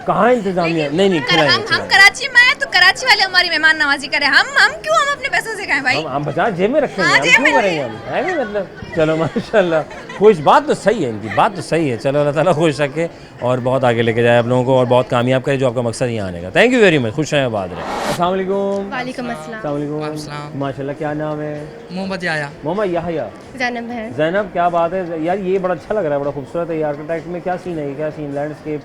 कहाँ इंतजामिया? नहीं खिलाया। हम कराची में आए तो कराची वाले हमारी मेहमान नवाजी करें। हम क्यों, हम अपने पैसों से खाएं? है भाई। हम 50 जेब में रखेंगे, हाँ, हम जेब क्यों में करेंगे हम, है नहीं मतलब। चलो माशाल्लाह, खुश, बात तो सही है इनकी, बात तो सही है। चलो अल्लाह ताला खुश रखे और बहुत आगे लेके जाए आप लोगों को और बहुत कामयाब करे जो आपका मकसद यहाँ आने का। थैंक यू वेरी मच, खुश रहें, बात रहे। अस्सलाम वालेकुम। वालेकुम अस्सलाम। अस्सलाम वालेकुम। माशाल्लाह, क्या नाम है? मोहम्मद याया। मोहम्मद याहया। जैनब है। ज़ैनब, क्या बात है यार, ये बड़ा अच्छा लग रहा है, बड़ा खूबसूरत है। ये आर्किटेक्ट में क्या सीन है, ये क्या सीन, लैंडस्केप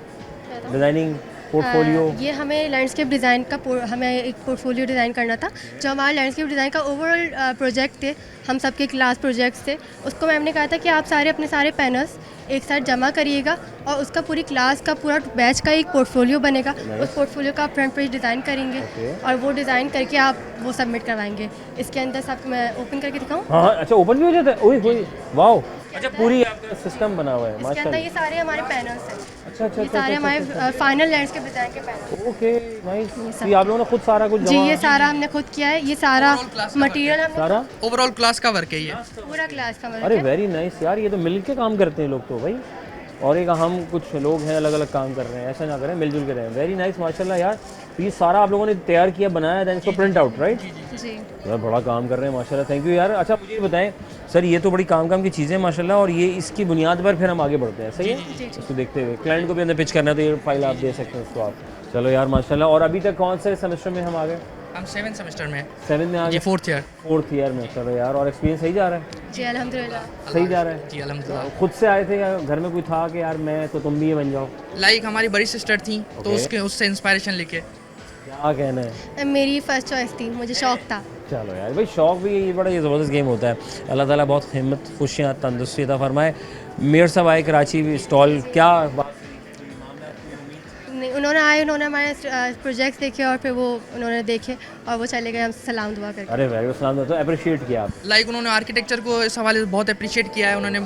डिज़ाइनिंग पोर्टफोलियो? ये हमें लैंडस्केप डिज़ाइन का हमें एक पोर्टफोलियो डिज़ाइन करना था। जो हमारा लैंडस्केप डिज़ाइन का ओवरऑल प्रोजेक्ट थे, हम सबके क्लास प्रोजेक्ट्स थे, उसको मैम ने कहा था कि आप सारे अपने सारे पैनल्स एक साथ जमा करिएगा और उसका पूरी क्लास का पूरा बैच का एक पोर्टफोलियो बनेगा। उस पोर्टफोलियो का आप फ्रंट पेज डिज़ाइन करेंगे और वो डिज़ाइन करके आप वो सबमिट करवाएंगे। इसके अंदर सब मैं ओपन करके दिखाऊँ? हाँ, अच्छा, ओपन भी हो जाता है? ओए वाओ, अच्छा, पूरी आपका सिस्टम बना हुआ है इसके अंदर माशाल्लाह। ये सारे हमारे पैनल्स हैं। अच्छा अच्छा ये सारे हमारे फाइनल लैंडस्केप डिज़ाइन के पैनल। Okay, nice. ये आप लोगों ने खुद सारा कुछ जी, जमा? ये सारा हमने खुद किया है। ये सारा मटेरियल हमने सारा ओवरऑल क्लास का वर्क है ये। पूरा क्लास का वर्क अरे है। वेरी नाइस यार, ये तो मिल के काम करते हैं लोग तो भाई। और एक हम कुछ लोग हैं अलग अलग काम कर रहे हैं, ऐसा ना करें, मिलजुल के रहें। वेरी नाइस माशाल्लाह यार। तो ये सारा आप लोगों ने तैयार किया, बनाया, देन इसको प्रिंट आउट, राइट? जी। यार बड़ा काम कर रहे हैं माशाल्लाह, थैंक यू यार। अच्छा मुझे ये बताएं सर, ये तो बड़ी काम की चीज़ें माशाल्लाह, और ये इसकी बुनियाद पर फिर हम आगे बढ़ते हैं, सही है? इसको देखते हुए क्लाइंट को भी अंदर पिच करना है तो ये फाइल आप दे सकते हैं उसको आप। चलो यार माशाल्लाह। और अभी तक कौन से सेमेस्टर में हम आ गए? हम 7th सेमेस्टर में। 7 में आ ये गए, 4th ईयर। 4th ईयर में। चलो यार, और एक्सपीरियंस सही जा रहा है? जी अल्हम्दुलिल्लाह। सही जा रहा है? जी अल्हम्दुलिल्लाह। खुद से आए थे या घर में कोई था कि यार मैं तो तुम भी ये बन जाओ? लाइक हमारी बड़ी सिस्टर थी तो Okay. उसके उससे इंस्पायरेशन लेके। क्या कहना है? मेरी फर्स्ट चॉइस थी, मुझे शौक था। चलो यार भाई, शौक भी ये बड़ा ये ज़बरदस्त गेम होता है। अल्लाह ताला बहुत हिम्मत, खुशियाँ, तंदुरुस्ती अता फरमाए। मेयर साहब आए कराची स्टॉल, क्या बात? नहीं, उन्होंने आए, उन्होंने हमारे प्रोजेक्ट्स देखे और फिर वो उन्होंने देखे और वो चले गए हमसे सलाम दुआ करके। अरे वेरी गुड, सलाम, तो अप्रिशिएट किया आप। लाइक उन्होंने आर्किटेक्चर को इस हवाले से बहुत अप्रिशिएट किया है। उन्होंने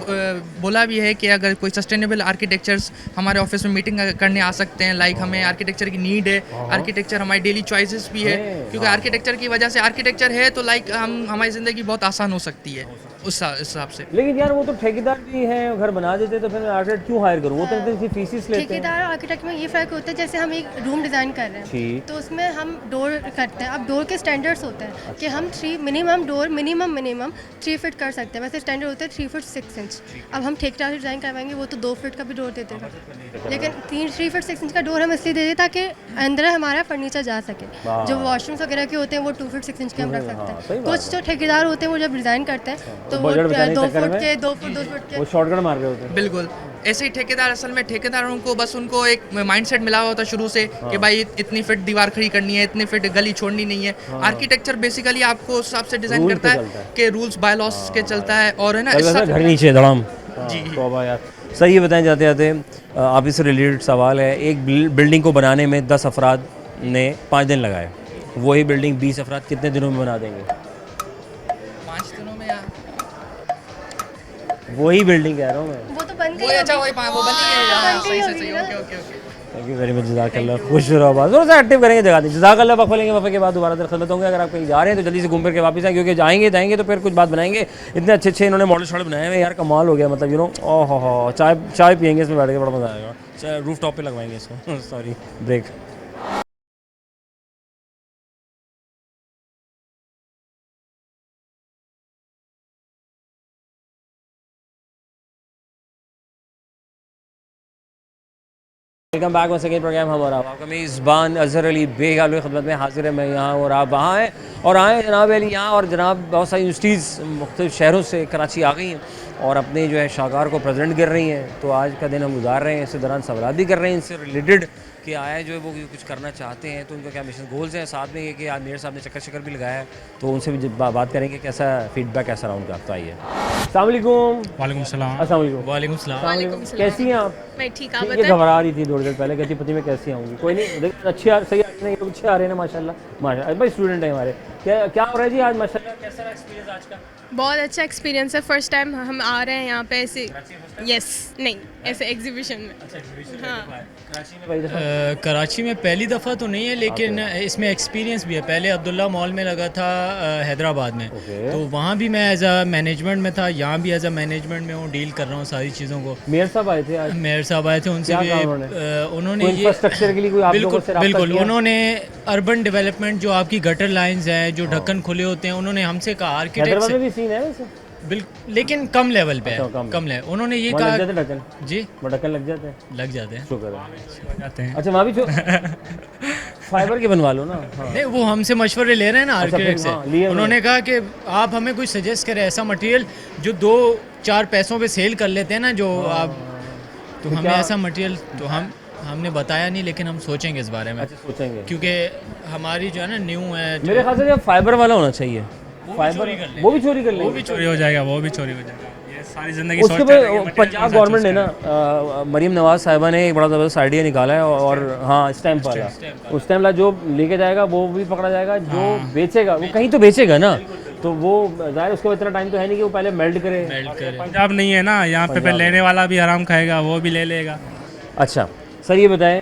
बोला भी है कि अगर कोई सस्टेनेबल आर्किटेक्चर्स हमारे ऑफिस में मीटिंग करने आ सकते हैं। लाइक हमें आर्किटेक्चर की नीड है, आर्किटेक्चर हमारी डेली चॉइसेस भी है, क्योंकि आर्किटेक्चर की वजह से आर्किटेक्चर है तो लाइक हमारी ज़िंदगी बहुत आसान हो सकती है उस हिसाब से। लेकिन यार वो तो ठेकेदार भी हैं, घर बना देते, तो फिर मैं आर्किटेक्ट क्यों हायर करूँ? वो तो इतनी फीसिस लेते हैं। ठेकेदार और आर्किटेक्ट में ये फ़र्क होता है, जैसे हम एक रूम डिज़ाइन कर रहे हैं ठीक। तो उसमें हम डोर करते हैं। अब डोर के स्टैंडर्ड्स होते हैं कि हम 3 मिनिमम डोर मिनिमम 3 फीट कर सकते हैं। वैसे स्टैंडर्ड होता है 3 फीट 6 इंच। अब हम ठेकेदार से डिज़ाइन करवाएंगे, वो तो 2 फीट का भी डोर देते हैं, लेकिन 3 फीट 6 इंच का डोर हम इसलिए देते ताकि अंदर हमारा फर्नीचर जा सके। जो वॉशरूम्स वगैरह के होते हैं वो 2 फीट 6 इंच के हम रख सकते हैं। कुछ जो ठेकेदार होते हैं वो जब डिज़ाइन करते हैं तो वो 2 फुट के 2 फुट के वो शॉर्टकट मार रहे होते हैं। बिल्कुल ऐसे ही ठेकेदार, असल में ठेकेदारों को बस उनको एक माइंडसेट मिला हुआ था शुरू से कि भाई इतनी फिट दीवार खड़ी करनी है, इतनी फिट गली छोड़नी नहीं है। आर्किटेक्चर बेसिकली आपको उस हिसाब से डिजाइन रूल करता पे है चलता है। कि रूल्स बाय लॉस के चलता है और है ना कल इस वैसे हिसाब घर नीचे धड़ाम। जी। तौबा यार। सही है, बताएं जाते जाते आप इससे रिलेटेड सवाल है। एक बिल्डिंग को बनाने में 10 अफराद ने 5 दिन लगाए, वही बिल्डिंग 20 अफराद कितने दिनों में बना देंगे? 5 दिनों में या वही बिल्डिंग कह रहा हूँ मैं। वो तो बन वो गई अच्छा होगी। वो बन गई है। हाँ, बन गई सही होगी सही ना। Okay okay okay. Thank you very much, जज़ाकल्लाह। खुश रहो, बात थोड़ा सा एक्टिव करेंगे जगह दी। जज़ाकल्लाह, वक्फा लेंगे, वफ़े के बाद दोबारा दर खिदमत होंगे। अगर आप कहीं जा रहे हैं तो जल्दी से घूम फिर के वापस आए, क्योंकि जाएंगे तो फिर कुछ बात बनाएंगे। इतने अच्छे इन्होंने मॉडल शॉडल बनाए हुए यार, कमाल हो गया। मतलब यू नो, ओह हो, चाय पियेंगे इसमें बैठ के, बड़ा मज़ा आएगा। रूफ टॉप पे लगवाएंगे इसको। Sorry, break. Welcome back one second programme. हमारा आपका मेज़बान अज़हर अली बेग की खिदमत में हाजिर है। मैं यहाँ और आप वहाँ हैं और आए जनाब अली यहाँ, और जनाब बहुत सारी यूनिवर्सिटीज़ मुख्तलिफ शहरों से कराची आ गई हैं और अपने जो है शाहकार को प्रेजेंट कर रही हैं। तो आज का दिन हम गुजार रहे हैं, इसी दौरान सवाल भी कर रहे हैं इनसे रिलेटेड कि आया जो है वो कुछ करना चाहते हैं तो उनका क्या मिशन गोल्स हैं। साथ में ये कि आज मेयर साहब ने चक्कर भी लगाया है तो उनसे भी बात करेंगे कैसा फीडबैक कैसा रहा उनका। तो आइए। अस्सलाम वालेकुम। वालेकुम सलाम। अस्सलाम वालेकुम। वालेकुम सलाम। वालेकुम सलाम। कैसी हैं आप? मैं ठीक, आप ये बताएं। घबरा रही थी थोड़ी देर पहले, कहती पति में कैसी आऊँगी। कोई नहीं, देखिए अच्छी सही नहीं, अच्छे आ रहे हैं ना माशाल्लाह। माशा भाई स्टूडेंट है हमारे। क्या हो रहा है जी आज माशाल्लाह? कैसा रहा एक्सपीरियंस आज का? बहुत अच्छा एक्सपीरियंस है। फर्स्ट टाइम हम आ रहे हैं यहाँ पे ऐसे, यस नहीं ऐसे एग्जीबिशन में। हाँ, कराची में पहली दफ़ा तो नहीं है, लेकिन इसमें एक्सपीरियंस भी है। पहले अब्दुल्ला मॉल में लगा था हैदराबाद में, तो वहाँ भी मैं एज अ मैनेजमेंट में था, यहाँ भी एज अ मैनेजमेंट में हूँ, डील कर रहा हूँ सारी चीज़ों को। मेयर साहब आए थे आज? मेयर साहब आए थे, उनसे भी उन्होंने ये इंफ्रास्ट्रक्चर के लिए कोई आप लोगों से बिल्कुल उन्होंने अर्बन डेवलपमेंट जो आपकी गटर लाइंस हैं, है, जो ढक्कन खुले होते हैं, उन्होंने हमसे कहा आर्किटेक्ट हैदराबाद में से भी सीन है वैसे? बिल्कुल, लेकिन कम लेवल पे अच्छा, है, कम। कम लेवल। उन्होंने ये वहाँ लग कहा जाते हैं ढक्कन? जी वो ढक्कन लग जाते हैं? लग जाते हैं। शुक्र है। जाते हैं। अच्छा वहाँ भी फाइबर के बनवा लो ना। हाँ। नहीं, वो हमसे मशवरे ले रहे हैं ना अच्छा, फिर आर्किटेक्ट से। हाँ, लिए उन्होंने कहा कि आप हमें कुछ सजेस्ट करें ऐसा मटेरियल जो 2-4 पैसों पे सेल कर लेते हैं ना, जो आप, तो हमें ऐसा मटेरियल, तो हमने बताया नहीं, लेकिन हम सोचेंगे इस बारे में। अच्छा सोचेंगे, क्योंकि हमारी जो है ना न्यू है, मेरे ख्याल से फाइबर वाला होना चाहिए। फाइबर वो भी चोरी कर लेंगे। वो भी चोरी हो जाएगा, वो भी चोरी हो जाएगा। ये सारी जिंदगी उसके पे पंजाब गवर्नमेंट ने ना मरीम नवाज साहिबा ने एक बड़ा ज़बरदस्त आइडिया निकाला है, और हाँ स्टैम्प वाला, उस स्टैम्प वाला जो लेके जाएगा वो भी पकड़ा जाएगा, जो बेचेगा वो कहीं तो बेचेगा ना, तो वो ज़ाहिर उसके इतना टाइम तो है नहीं कि वो पहले मेल्ट करे। पंजाब नहीं है ना यहाँ पे, फिर लेने वाला भी आराम खाएगा, वो भी ले लेगा। अच्छा सर ये बताएं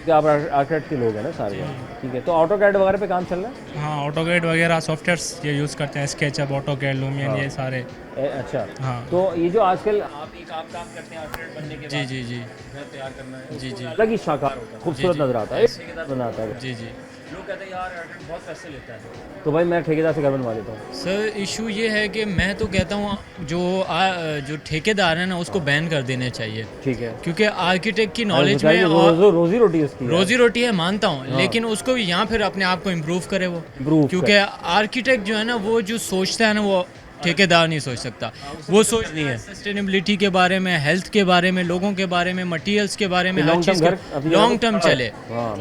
कि आप आर्किटेक्ट के लोग हैं ना सारे, ठीक है, तो ऑटोकैड वगैरह पे काम चल रहा है? हाँ, ऑटोकैड वगैरह सॉफ्टवेयर्स ये यूज़ करते हैं, स्केचअप, ऑटोकैड, लूमियन, ये सारे। अच्छा हाँ। तो ये जो आजकल आप काम करते हैं आर्किटेक्ट बनने के बाद, जी घर तैयार करना है, जी, जी। अलग ही शानदार होता है, खूबसूरत नजर आता है, ठेकेदार बना आता है। जी। लोग कहते हैं यार आर्किटेक्ट बहुत पैसे लेता है, तो भाई मैं ठेकेदार से घर बनवा लेता हूँ। सर इशू ये है कि मैं तो कहता हूँ जो ठेकेदार है ना उसको बैन कर देने चाहिए, ठीक है, क्योंकि आर्किटेक्ट की नॉलेज में रोजी रोटी उसकी रोजी रोटी है, मानता हूँ, लेकिन उसको यहाँ फिर अपने आप को इम्प्रूव करे वो, क्योंकि आर्किटेक्ट जो है ना वो जो सोचता है ना वो ठेकेदार नहीं सोच सकता। वो सोचनी है सस्टेनेबिलिटी के बारे में, हेल्थ के बारे में, लोगों के बारे में, मटेरियल्स के बारे में, हर चीज़ लॉन्ग टर्म चले।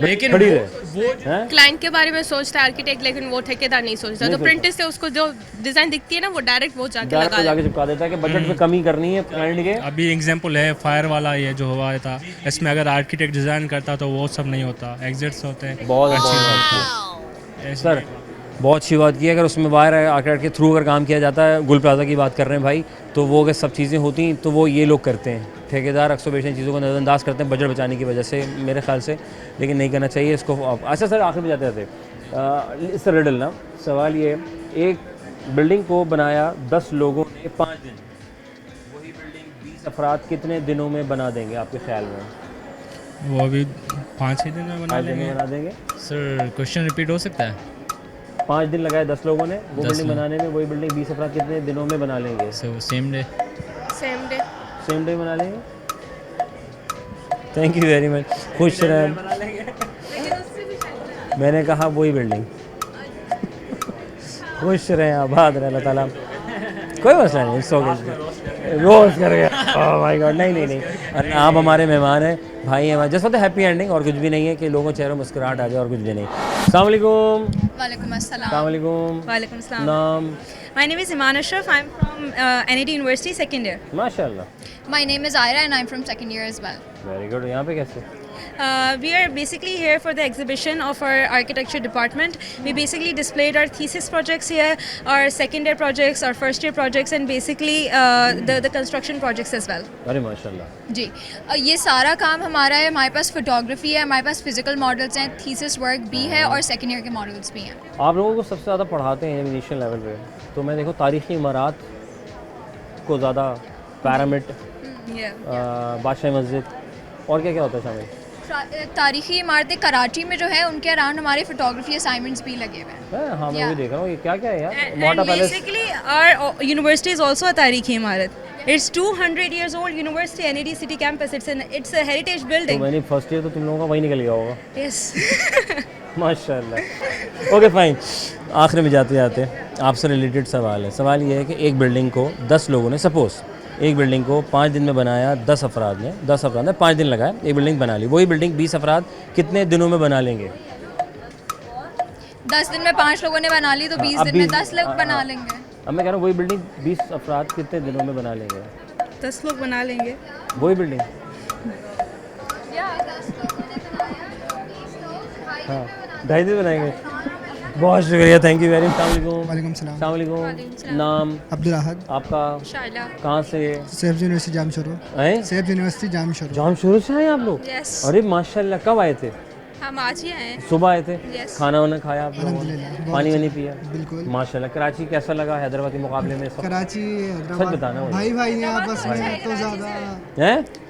लेकिन वो क्लाइंट के बारे में सोचता है आर्किटेक्ट, लेकिन वो ठेकेदार नहीं सोचता। तो प्रिंटर से उसको जो डिजाइन दिखती है ना, वो डायरेक्ट वो जाके चिपका देता है कि बजट में कमी करनी है क्लाइंट के। अभी एग्जांपल है फायर वाला, ये जो हुआ था, इसमें अगर आर्किटेक्ट डिज़ाइन करता तो वो सब नहीं होता, एग्जिट्स होते हैं। बहुत सर बहुत अच्छी बात की है। अगर उसमें बाहर आर्किटेक्ट के थ्रू अगर काम किया जाता है, गुल प्लाजा की बात कर रहे हैं भाई, तो वो अगर सब चीज़ें होती तो वो ये लोग करते हैं, ठेकेदार अक्सर बेशक चीज़ों को नज़रअंदाज करते हैं बजट बचाने की वजह से मेरे ख्याल से, लेकिन नहीं करना चाहिए इसको। अच्छा सर आखिर में जाते थे इस रिडल ना, सवाल ये, एक बिल्डिंग को बनाया 10 लोगों ने 5 दिन, वही बिल्डिंग 20 अफराद कितने दिनों में बना देंगे आपके ख्याल में? वो भी 5-6 दिन में बना देंगे। सर क्वेश्चन रिपीट हो सकता है? 5 दिन लगाए 10 लोगों ने वो बिल्डिंग बनाने में, वही बिल्डिंग 20 अफराद कितने दिनों में बना लेंगे? सेम डे बना लेंगे। थैंक यू वेरी मच, खुश रहें। मैंने कहा वही बिल्डिंग। खुश रहें, आबाद रहे, अल्लाह ताला, कोई मसला नहीं, सो रोज कर गया। ओह माय गॉड, नहीं आप हमारे मेहमान हैं, भाई हैं, just for the happy ending, और कुछ भी नहीं है कि लोगों के चेहरों में मुस्कुराहट आ जाए, और कुछ भी नहीं। अस्सलाम वालेकुम। वालेकुम अस्सलाम। अस्सलाम वालेकुम। वालेकुम अस्सलाम। नाम? My name is Iman Ashraf. I'm from NIT University, second year. माशाल्लाह। My name is Aira and I'm from second year as well. Very good. यहाँ पे कैसे? We are basically here for the exhibition of our architecture department. We basically displayed our thesis projects here, our second year projects, our first year projects, and basically the construction projects as well. अरे माशाल्लाह। जी ये सारा काम हमारा है, हमारे पास फोटोग्राफी है, हमारे पास फिजिकल मॉडल्स हैं, थीसिस वर्क भी है और सेकेंड ईयर के मॉडल्स भी हैं। आप लोगों को सबसे ज़्यादा पढ़ाते हैं इनिशियल लेवल पे, तो मैं देखो तारीख़ी इमारत को ज़्यादा, पैरामिड, बादशाही मस्जिद, और क्या क्या होता है शामिल? तारीखी इमारतें कराची में जो है उनके अराउंड हमारे फोटोग्राफी असाइनमेंट्स भी लगे हुए हैं। हाँ मैं भी देख रहा हूँ, ये क्या क्या है यार? And basically our university is also a tarihi imarat. It's 200 years old university, NIT City campus. It's a heritage building. तो मैंने फर्स्ट ईयर तो तुम लोगों का वही निकल गया होगा। Yes. माशाल्लाह। ओके फाइन, आखिर में जाते जाते आपसे रिलेटेड सवाल है। सवाल ये है कि एक बिल्डिंग को 10 लोगों ने, सपोज़ एक बिल्डिंग को 5 दिन में बनाया, 10 अफराद ने 5 दिन लगाए, एक बिल्डिंग बना ली, वही बिल्डिंग 20 अफराद कितने दिनों में बना लेंगे? 10 दिन में 5 लोगों ने बना ली तो 20 दिन में 10 लोग बना लेंगे। अब मैं कह रहा हूँ वही बिल्डिंग 20 अफराद कितने दिनों में बना लेंगे? 10 लोग बना लेंगे वही बिल्डिंग। हाँ 2.5 दिन बनाएंगे। बहुत शुक्रिया, थैंक यू वेरी मच। वालेकुम सलाम। अस्सलाम वालेकुम। नाम? अब्दुल अहद। आपका? शाइला। कहाँ से? Safe university Jamshoro. Safe university Jamshoro. Jamshoro से आए आप लोग? Yes. अरे माशाल्लाह, कब आए थे? हम आज ही आए हैं। सुबह आए थे? Yes. खाना वाना खाया आप लोगों ने? अल्हम्दुलिल्लाह, पानी वानी पिया? बिल्कुल। माशाल्लाह। कराची कैसा लगा हैदराबाद के मुकाबले में? कराची सच बताना मुझे। भाई भाई हैं आपस में, तो ज़्यादा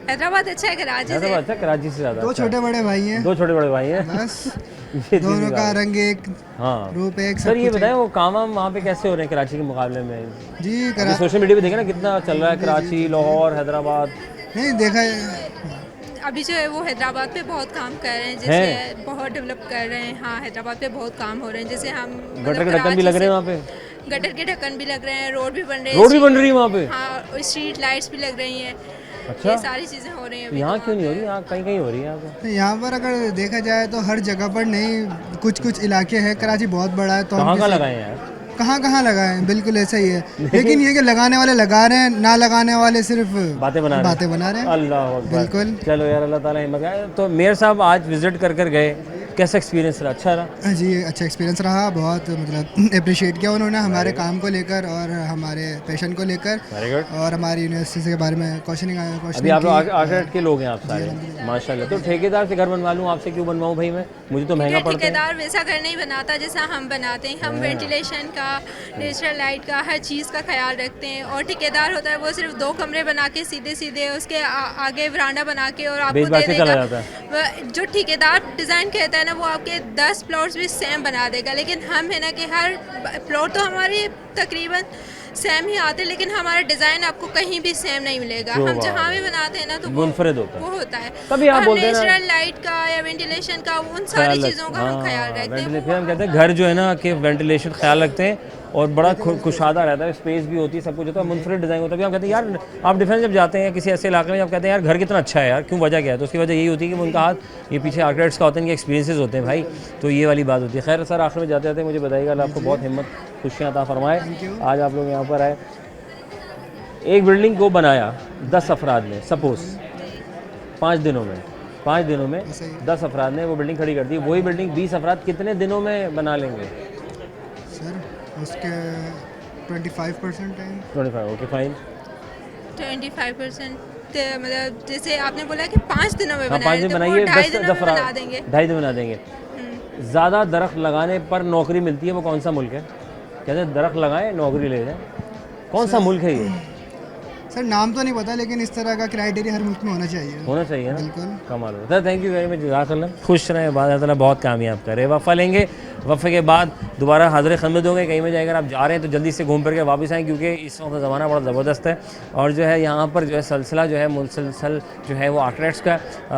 हैदराबाद अच्छा है कराची से। हैदराबाद अच्छा, कराची से ज़्यादा। 2 छोटे बड़े भाई हैं। 2 छोटे बड़े भाई हैं। बस दोनों का रंग एक, हाँ रूप एक, सर ये बताएं वो काम वाम वहाँ पे कैसे हो रहे हैं कराची के मुकाबले में? जी अभी सोशल मीडिया पे देखे ना कितना चल रहा है, कराची, लाहौर, हैदराबाद। नहीं देखा अभी जो है वो हैदराबाद पे बहुत काम कर रहे हैं, जैसे बहुत डेवलप कर रहे हैं। हाँ, हैदराबाद पे बहुत काम हो रहे हैं, जैसे हम गटर के ढक्कन भी लग रहे हैं वहाँ पे, गटर के ढक्कन भी लग रहे हैं, रोड भी बन रहे हैं, रोड भी बन रही है वहाँ पे। हाँ, स्ट्रीट लाइट्स भी लग रही हैं। अच्छा, ये सारी चीज़ें हो रही हैं। यहाँ क्यों नहीं हो रही? यहाँ कहीं कहीं हो रही है। यहाँ पे यहाँ पर अगर देखा जाए तो हर जगह पर नहीं, कुछ कुछ इलाके हैं, कराची बहुत बड़ा है तो कहाँ लगाए हैं यार? कहाँ लगाए, बिल्कुल ऐसा ही है। लेकिन ये कि लगाने वाले लगा रहे हैं, ना लगाने वाले सिर्फ बातें बना रहे हैं। अल्लाह अकबर। बिल्कुल। चलो यार, अल्लाह ताला हिम्मत है। तो मेयर साहब आज विजिट कर गए, कैसा एक्सपीरियंस रहा? अच्छा रहा जी, अच्छा एक्सपीरियंस रहा। बहुत मतलब अप्रिशिएट किया उन्होंने हमारे काम को लेकर और हमारे पैशन को लेकर, और हमारी यूनिवर्सिटी के बारे में क्वेश्चनिंग अभी आप लोग आर्किटेक्ट के लोग हैं आप सारे, माशाल्लाह। तो ठेकेदार से घर बनवा लूँ, आपसे क्यों बनवाऊँ भाई मैं? मुझे तो महंगा पड़ता है। ठेकेदार वैसा घर नहीं बनाता जैसा हम बनाते हैं। हम वेंटिलेशन का, नेचुरल लाइट का, हर चीज़ का ख्याल रखते हैं। और ठेकेदार होता है वो सिर्फ 2 कमरे बना के सीधे सीधे उसके आगे वरांडा बना के और आपको दे देगा। जो ठेकेदार डिज़ाइन कहता है ना, वो आपके 10 प्लॉट्स भी सेम बना देगा। लेकिन हम है ना कि हर प्लॉट तो हमारी तकरीबन सेम ही आते हैं, लेकिन हमारा डिज़ाइन आपको कहीं भी सेम नहीं मिलेगा। हम जहाँ भी बनाते हैं ना तो मुनफरिद होता है, वो होता है। तभी आप बोलते हैं नेचुरल लाइट का या वेंटिलेशन का, उन सारी चीज़ों का हम ख्याल रखते हैं। फिर हम कहते हैं घर जो है ना कि वेंटिलेशन ख्याल रखते हैं और बड़ा खुशादा रहता है, स्पेस भी होती है, सब कुछ होता है, मुनफरिद डिज़ाइन होता है। हम कहते हैं यार, आप डिफेंस जब जाते हैं किसी ऐसे इलाके में, आप कहते हैं यार घर कितना अच्छा है यार, क्यों, वजह क्या है? तो उसकी वजह यही होती है कि उनका हाथ ये पीछे आर्किटेक्ट्स का होता है, इनके एक्सपीरियंसेस होते हैं भाई, तो ये वाली बात होती है। खैर सर, आखिर में जाते जाते मुझे बताइएगा, आपको बहुत हिम्मत, खुशियाँ अता फरमाए। आज आप लोग यहाँ पर आए, एक बिल्डिंग को बनाया 10 अफराद ने, सपोज 5 दिनों में 10 अफराद ने वो बिल्डिंग खड़ी कर दी। वही बिल्डिंग 20 अफराद कितने दिनों में बना लेंगे सर? उसके 25% टाइम। 25, okay fine. 25% मतलब जैसे आपने बोला कि 5 दिनों में बनाएंगे, 5 दिन बनाइए, 2.5 दिनों में बना देंगे। 2.5 दिन बना देंगे। ज़्यादा दरख्त लगाने पर नौकरी मिलती है, वो कौन सा मुल्क है? कहते हैं दरख्त लगाएं नौकरी ले जाएं, कौन सा मुल्क है ये? सर नाम तो नहीं पता, लेकिन इस तरह का क्राइटेरिया हर मुल्क में होना चाहिए ना। बिल्कुल, कमाल होता है। थैंक यू वेरी मच, जज़ाकल्लाह। खुश रहें, बात बहुत कामयाब करें। वफ़ा लेंगे, वफ़े के बाद दोबारा हाज़िर खिदमत होंगे। कहीं में जाकर आप जा रहे हैं तो जल्दी से घूम फिर के वापस आएँ, क्योंकि इस वक्त ज़माना बड़ा ज़बरदस्त है। और जो है यहाँ पर जो है सिलसिला जो है मुसलसल जो है वो आर्किटेक्ट्स का,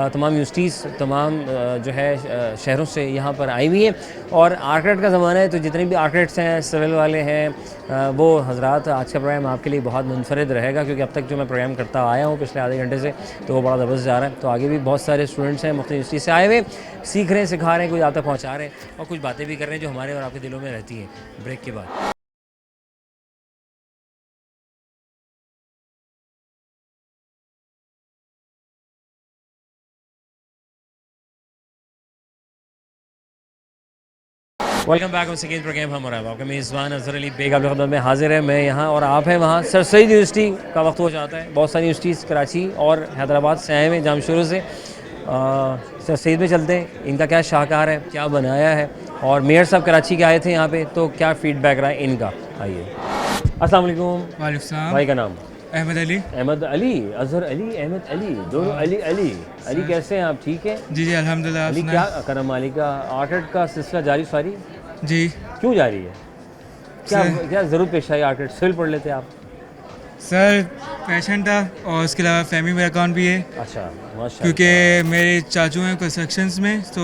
तमाम यूनिवर्सिटीज़, तमाम जो है शहरों से यहाँ पर आई हुई है। और आर्किटेक्ट का ज़माना है, तो जितने भी आर्किटेक्ट्स हैं, सिविल वाले हैं, वो हज़रात, आज का प्रोग्राम आपके लिए बहुत मुनफरिद रहेगा, क्योंकि अब तक जो मैं प्रोग्राम करता आया हूँ पिछले आधे घंटे से, तो वो बड़ा ज़बरदस्त जा रहा है। तो आगे भी बहुत सारे स्टूडेंट्स हैं मुख्तलिफ यूनिवर्सिटी से आए हुए, सीख रहे हैं, सिखा रहे हैं, कुछ आप तक पहुँचा रहे हैं और कुछ बातें भी कर रहे हैं जो हमारे और आपके दिलों में रहती हैं। ब्रेक के बाद welcome back on second programme. हम और आपका मेज़बान अज़हर अली बेग आप लोग में हाजिर है। मैं यहाँ और आप हैं वहाँ। सर सईद यूनिवर्सिटी का वक्त हो जाता है, बहुत सारी यूनिवर्सिटीज़ कराची और हैदराबाद से आए हुए जाम शुरू से। सर सईद में चलते हैं, इनका क्या शाहकार है, क्या बनाया है, और मेयर साहब कराची के आए थे यहाँ पे, तो क्या फ़ीडबैक रहा है इनका। आइए। अस्सलाम वालेकुम। वालेकुम। भाई का नाम? अहमद अली। अहमद अली, अज़हर अली, अहमद अली, दोनों अली कैसे हैं आप? ठीक है जी जी अल्हम्दुलिल्लाह। अली क्या करम मालिक का आर्किटेक्ट का सिलसिला जारी सारी? जी। क्यों जारी है? क्या ज़रूरत पेश आई? आर्किटेक्ट सिविल पढ़ लेते आप? सर पैशन था और उसके अलावा फैमिली बैकग्राउंड भी है। अच्छा, माशाल्लाह। क्योंकि मेरे चाचू हैं कंस्ट्रक्शंस में, तो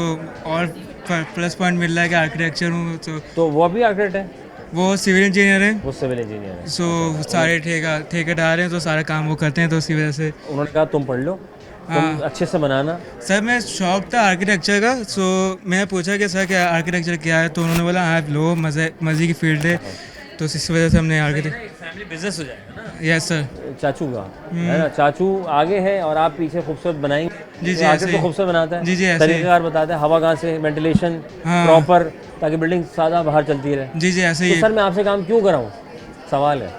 और प्लस पॉइंट मिल रहा है कि आर्किटेक्चर हूँ। तो वो भी आर्किटेक्ट है? वो सिविल इंजीनियर है। वो सिविल इंजीनियर है। सो सारे ठेकेदार हैं, तो सारा काम वो करते हैं, तो उसी वजह से उन्होंने कहा तुम पढ़ लो, तुम अच्छे से बनाना। सर मैं शौक था आर्किटेक्चर का, सो मैं पूछा कि सर क्या आर्किटेक्चर क्या है, तो उन्होंने बोला आप लो, मज़े की फील्ड है, तो इस वजह से हमने आर्किटेक्ट। फैमिली बिजनेस हो जाएगा ना? Yes sir. चाचू का है ना, चाचू आगे है और आप पीछे खूबसूरत बनाएंगे। जी जी, आगे तो खूबसूरत बनाता है। जी जी, तरीक़ेकार बताते हैं, हवा कहाँ से, वेंटिलेशन प्रॉपर, ताकि बिल्डिंग सादा बाहर चलती रहे। जी जी ऐसे ही। तो सर मैं आपसे काम क्यों कराऊँ? सवाल है,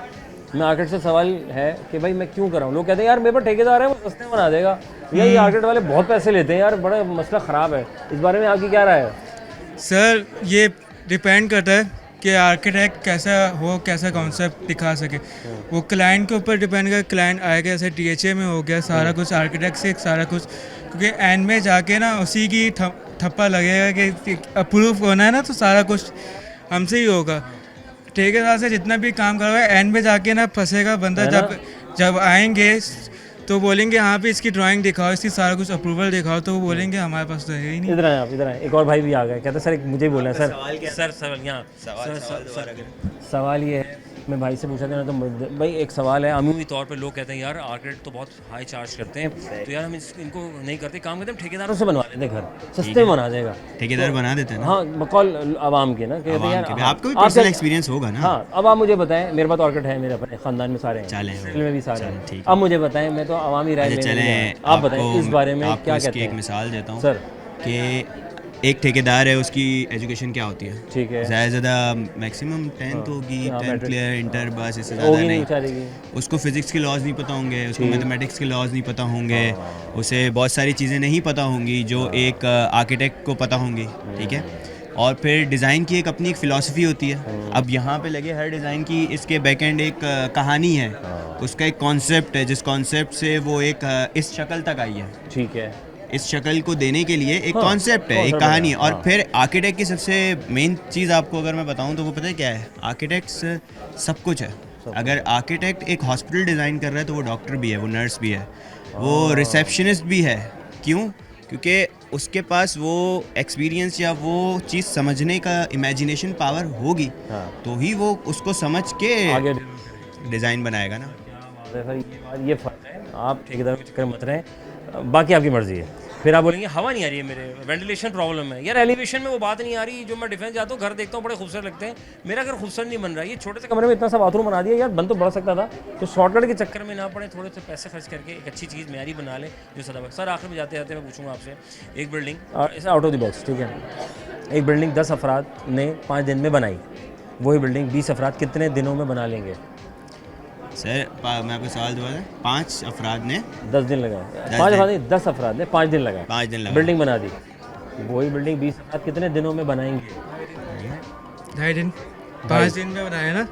मैं आर्किटेक्ट से सवाल है कि भाई मैं क्यों कराऊँ? लोग कहते हैं यार मेरे पर ठेकेदार है, वो सस्ते बना देगा, या ये आर्किटेक्ट वाले बहुत पैसे लेते हैं यार, बड़ा मसला ख़राब है। इस बारे में आपकी क्या राय है? सर ये डिपेंड करता है कि आर्किटेक्ट कैसा हो, कैसा कॉन्सेप्ट दिखा सके, वो क्लाइंट के ऊपर डिपेंड कर। क्लाइंट आएगा, जैसे THA में हो गया सारा कुछ आर्किटेक्ट से सारा कुछ, क्योंकि एंड में जाके ना उसी की ठप्पा लगेगा कि अप्रूव होना है ना, तो सारा कुछ हमसे ही होगा। ठेकेदार से जितना भी काम करवाए एंड में जाके ना फंसेगा बंदा। जब आएंगे तो बोलेंगे हाँ पे इसकी ड्राइंग दिखाओ, इसकी सारा कुछ अप्रूवल दिखाओ, तो वो बोलेंगे हमारे पास तो है ही नहीं। इधर आए आप, इधर आए। एक और भाई भी आ गए, कहते सर एक मुझे ही बोलना है सर। सर यहाँ सवाल ये है, मैं भाई से पूछा था ना, तो भाई एक सवाल है। अमूमी तौर पे लोग कहते हैं यार आर्किटेक्ट तो बहुत हाई चार्ज करते हैं, तो यार हम इनको नहीं करते, काम करते हैं ठेकेदारों से बनवा लेते हैं, घर सस्ते बना देगा, ठेकेदार बना देते हैं ना। हाँ, बकौल आवाम के ना, कहते हैं यार आपको भी पर्सनल एक्सपीरियंस होगा ना। हाँ, अब आप मुझे बताएं, मेरे पास ऑर्किड है, मेरे अपने खानदान में सारे हैं, में भी सारे हैं। अब मुझे बताएं, मैं तो आवामी राय लेने, आप बताएं इस बारे में क्या कहते हैं। एक मिसाल देता हूँ सर कि एक ठेकेदार है, उसकी एजुकेशन क्या होती है? ठीक है, ज़्यादा से ज़्यादा मैक्सिमम 10th होगी, 10th क्लियर, इंटर, बस इससे ज़्यादा नहीं। उसको फिज़िक्स के लॉज नहीं पता होंगे, उसको मैथमेटिक्स के लॉज नहीं पता होंगे, उसे बहुत सारी चीज़ें नहीं पता होंगी जो एक आर्किटेक्ट को पता होंगी, ठीक है। और फिर डिज़ाइन की एक अपनी एक फ़िलासफ़ी होती है। अब यहाँ पे लगे हर डिज़ाइन की इसके बैक एंड एक कहानी है, उसका एक कॉन्सेप्ट है, जिस कॉन्सेप्ट से वो एक इस शक्ल तक आई है, ठीक है। इस शक्ल को देने के लिए एक कॉन्सेप्ट है, एक कहानी। और फिर आर्किटेक्ट की सबसे मेन चीज़ आपको अगर मैं बताऊं तो वो पता है क्या है? आर्किटेक्ट्स सब कुछ है। अगर आर्किटेक्ट एक हॉस्पिटल डिज़ाइन कर रहा है तो वो डॉक्टर भी है, वो नर्स भी है, वो रिसेप्शनिस्ट भी है। क्यों? क्योंकि उसके पास वो एक्सपीरियंस या वो चीज़ समझने का इमेजिनेशन पावर होगी, तो ही वो उसको समझ के डिज़ाइन बनाएगा ना। ये फर्क है, आप ठेकेदार के चक्कर में मत रहें, बाकी आपकी मर्जी है। फिर आप बोलेंगे हवा नहीं आ रही है, मेरे वेंटिलेशन प्रॉब्लम है। यार एलिवेशन में वो बात नहीं आ रही। जो मैं डिफेंस जाता हूँ, घर देखता हूँ, बड़े खूबसूरत लगते हैं, मेरा घर खूबसूरत नहीं बन रहा है। ये छोटे से कमरे में इतना सा बाथरूम बना दिया, यार बन तो बढ़ सकता था। तो शॉर्टकट के चक्कर में ना पड़े, थोड़े से पैसे खर्च करके एक अच्छी चीज़ म्यारी बना लें जो सदा। सर आखिर में जाते जाते मैं पूछूंगा आपसे, एक बिल्डिंग इसे आउट ऑफ द बॉक्स, ठीक है, एक बिल्डिंग 10 अफराद ने 5 दिन में बनाई, वही बिल्डिंग 20 अफराद कितने दिनों में बना लेंगे? सर मैं आपको सवाल दूँगा, 5 अफराद ने 10 दिन लगाए, 5 अफराद नहीं 10 अफराद ने 5 दिन लगाए, 5 दिन लगा, बिल्डिंग बना दी। वही बिल्डिंग 20 अफराद कितने दिनों में बनाएंगे? 2.5 दिन, 5 दिन में बनाया ना।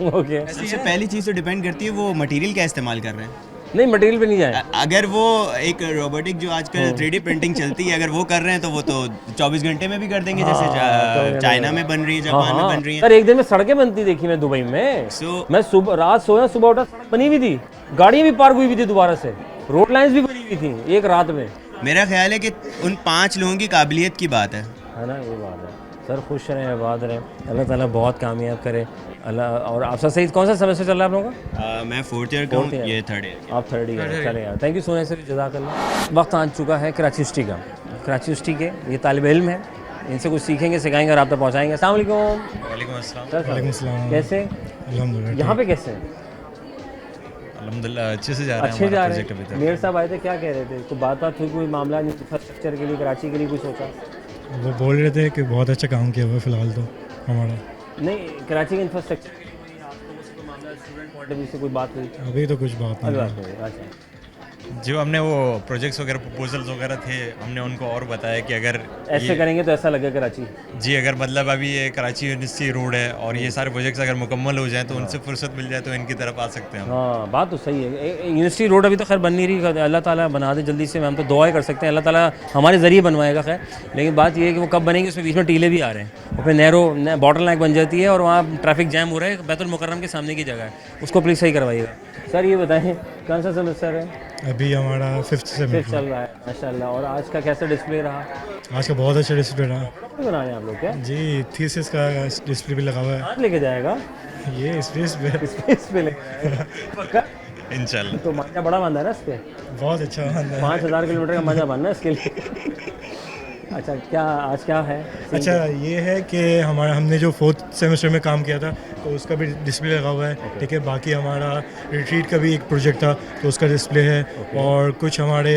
ओके, सबसे पहली चीज़ तो डिपेंड करती है वो मटेरियल क्या इस्तेमाल कर रहे हैं। नहीं, मटेरियल पे नहीं जाए। अगर वो एक रोबोटिक जो आजकल 3D प्रिंटिंग चलती है, अगर वो कर रहे हैं तो वो तो 24 घंटे में भी कर देंगे, जैसे चाइना में बन रही है, जापान में बन रही है। सर एक दिन में सड़कें बनती देखी मैं दुबई में। मैं सुबह रात सोया, सुबह उठा, सड़क बनी हुई थी, गाड़ियाँ भी पार्क हुई हुई थी दोबारा से, रोड लाइन्स भी बनी हुई थी एक रात में। मेरा ख्याल है कि उन 5 लोगों की काबिलियत की बात है ना, ये बात है। सर खुश रहें, आबाद रहें, अल्लाह ताला बहुत कामयाब करे अल्लाह। और आपका सही कौन सा सेमेस्टर चल रहा है आप लोगों का? मैं 4th ईयर का हूँ, ये 3rd ईयर। आप 3rd ईयर, चले यार, thank you so much sir, जज़ाकल्लाह। वक्त आ चुका है कराची यूनिवर्सिटी का। कराची यूनिवर्सिटी के ये तालिब इल्म है, इनसे कुछ सीखेंगे, सिखाएंगे और आप तक पहुँचाएंगे। अस्सलाम वालेकुम। वालेकुम अस्सलाम। कैसे? अल्हम्दुलिल्लाह। यहाँ पे कैसे? अल्हम्दुलिल्लाह अच्छे से जा रहे हैं। अच्छे जा रहे हैं। मेयर साहब आए थे, क्या कह रहे थे? कोई बात हुई, कोई मामला इंफ्रास्ट्रक्चर के लिए, कराची के लिए कुछ सोचा? वो बोल रहे थे कि बहुत अच्छा काम किया हुआ है फ़िलहाल तो हमारा। नहीं, कराची के इंफ्रास्ट्रक्चर के लिए आपको मामला स्टूडेंट पॉइंट ऑफ व्यू से कोई बात हुई? अभी तो कुछ बात नहीं। अच्छा, जो हमने वो प्रोजेक्ट्स वगैरह प्रपोजल्स वगैरह थे, हमने उनको और बताया कि अगर ऐसे करेंगे तो ऐसा लगेगा कराची जी, अगर मतलब अभी ये कराची यूनिवर्सिटी रोड है और ये सारे प्रोजेक्ट्स अगर मुकम्मल हो जाएं तो उनसे फुर्सत मिल जाए तो इनकी तरफ आ सकते हैं हम। हाँ, बात तो सही है। यूनिवर्सिटी रोड अभी तो खैर बन नहीं रही, अल्लाह ताला बना दे जल्दी से। हम तो दुआएं कर सकते हैं, अल्लाह ताला हमारे ज़रिए बनवाएगा खैर। लेकिन बात ये है कि वो कब बनेंगे, उसमें बीच में टीले भी आ रहे हैं, और फिर नैरो बॉटल लाइन बन जाती है और वहाँ ट्रैफिक जैम हो रहा है। बैतुल मुकर्रम के सामने की जगह है, उसको प्लीज़ सही करवाइएगा। सर ये बताएं कौन सा सेमेस्टर है? अभी हमारा 5th सेमेस्टर चल रहा है, माशाल्लाह। और आज का कैसा डिस्प्ले रहा? आज का बहुत अच्छा डिस्प्ले रहा। बना रहे हैं आप लोग क्या? जी, थीसिस का डिस्प्ले भी लगा हुआ है। आज लेके जाएगा ये स्पेस पे लेके इंशाल्लाह। तो मांझा बड़ा बांधा है ना इस पे? बहुत अच्छा बांधा है। 5000 किलोमीटर का मांझा बांधना है इसके लिए। अच्छा, क्या आज क्या है? अच्छा, ये है कि हमने जो 4th सेमेस्टर में काम किया था तो उसका भी डिस्प्ले लगा हुआ है, ठीक है। बाकी हमारा रिट्रीट का भी एक प्रोजेक्ट था तो उसका डिस्प्ले है। और कुछ हमारे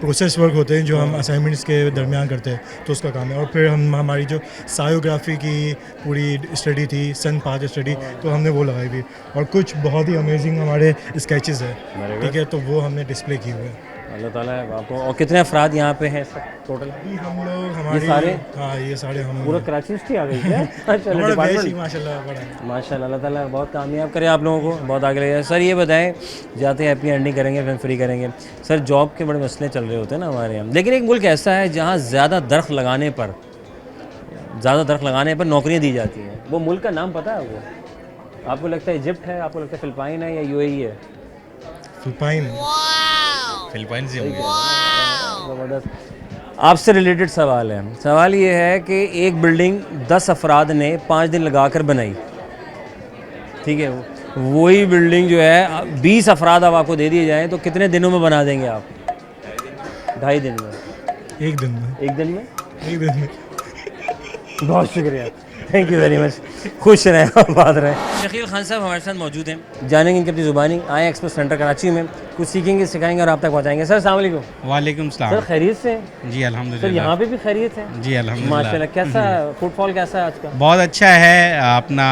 प्रोसेस वर्क होते हैं जो हम असाइनमेंट्स के दरमियान करते हैं तो उसका काम है। और फिर हमारी जो सायोग्राफी की पूरी स्टडी थी, सन पाथ स्टडी, तो हमने वो लगाई हुई। और कुछ बहुत ही अमेजिंग हमारे स्केचेस है, ठीक है, तो वो हमने डिस्प्ले किए हुए हैं। अल्लाह ताला आपको। और कितने अफराद यहाँ पे हैं सब टोटल? हम लोग हमारे सारे? हाँ ये सारे हम पूरा कराची से आ गई क्या? हमारा बैच ही डिपार्टमेंट माशाल्लाह बड़ा है। माशाल्लाह, अल्लाह ताला बहुत कामयाब करे आप लोगों को, बहुत आगे ले जाए। सर ये बताएं, जाते हैं हैप्पी एंडिंग करेंगे फिर फ्री करेंगे। सर जॉब के बड़े मसले चल रहे होते हैं ना हमारे यहाँ, लेकिन एक मुल्क ऐसा है जहाँ ज़्यादा दरख्त लगाने पर नौकरियाँ दी जाती हैं। वो मुल्क का नाम पता है वो? आपको लगता है इजिप्ट है, आपको लगता है फ़िलिपाइन है या यूएई है? फिलिपाइन से ज़बरदस्त। आपसे रिलेटेड सवाल है। सवाल ये है कि एक बिल्डिंग 10 अफराद ने 5 दिन लगाकर बनाई, ठीक है, वही बिल्डिंग जो है 20 अफराद अब आपको दे दिए जाएँ तो कितने दिनों में बना देंगे आप? 2.5 दिन में? एक दिन में। एक दिन में? एक दिन में। बहुत शुक्रिया, थैंक यू वेरी मच। खुश रहें, आबाद रहें। शकील खान साहब हमारे साथ मौजूद हैं, जानेंगे इनकी अपनी ज़ुबानी। आए एक्सप्रेस सेंटर कराची में, कुछ सीखेंगे, सिखाएंगे और आप तक पहुँचाएंगे। सर अस्सलाम वालेकुम। वालेकुम सलाम। सर खैरियत से? जी अल्हम्दुलिल्लाह। सर यहाँ पे भी खैरियत है? जी अल्हम्दुलिल्लाह। माशाल्लाह। कैसा फुटफॉल कैसा है आज का? बहुत अच्छा है। अपना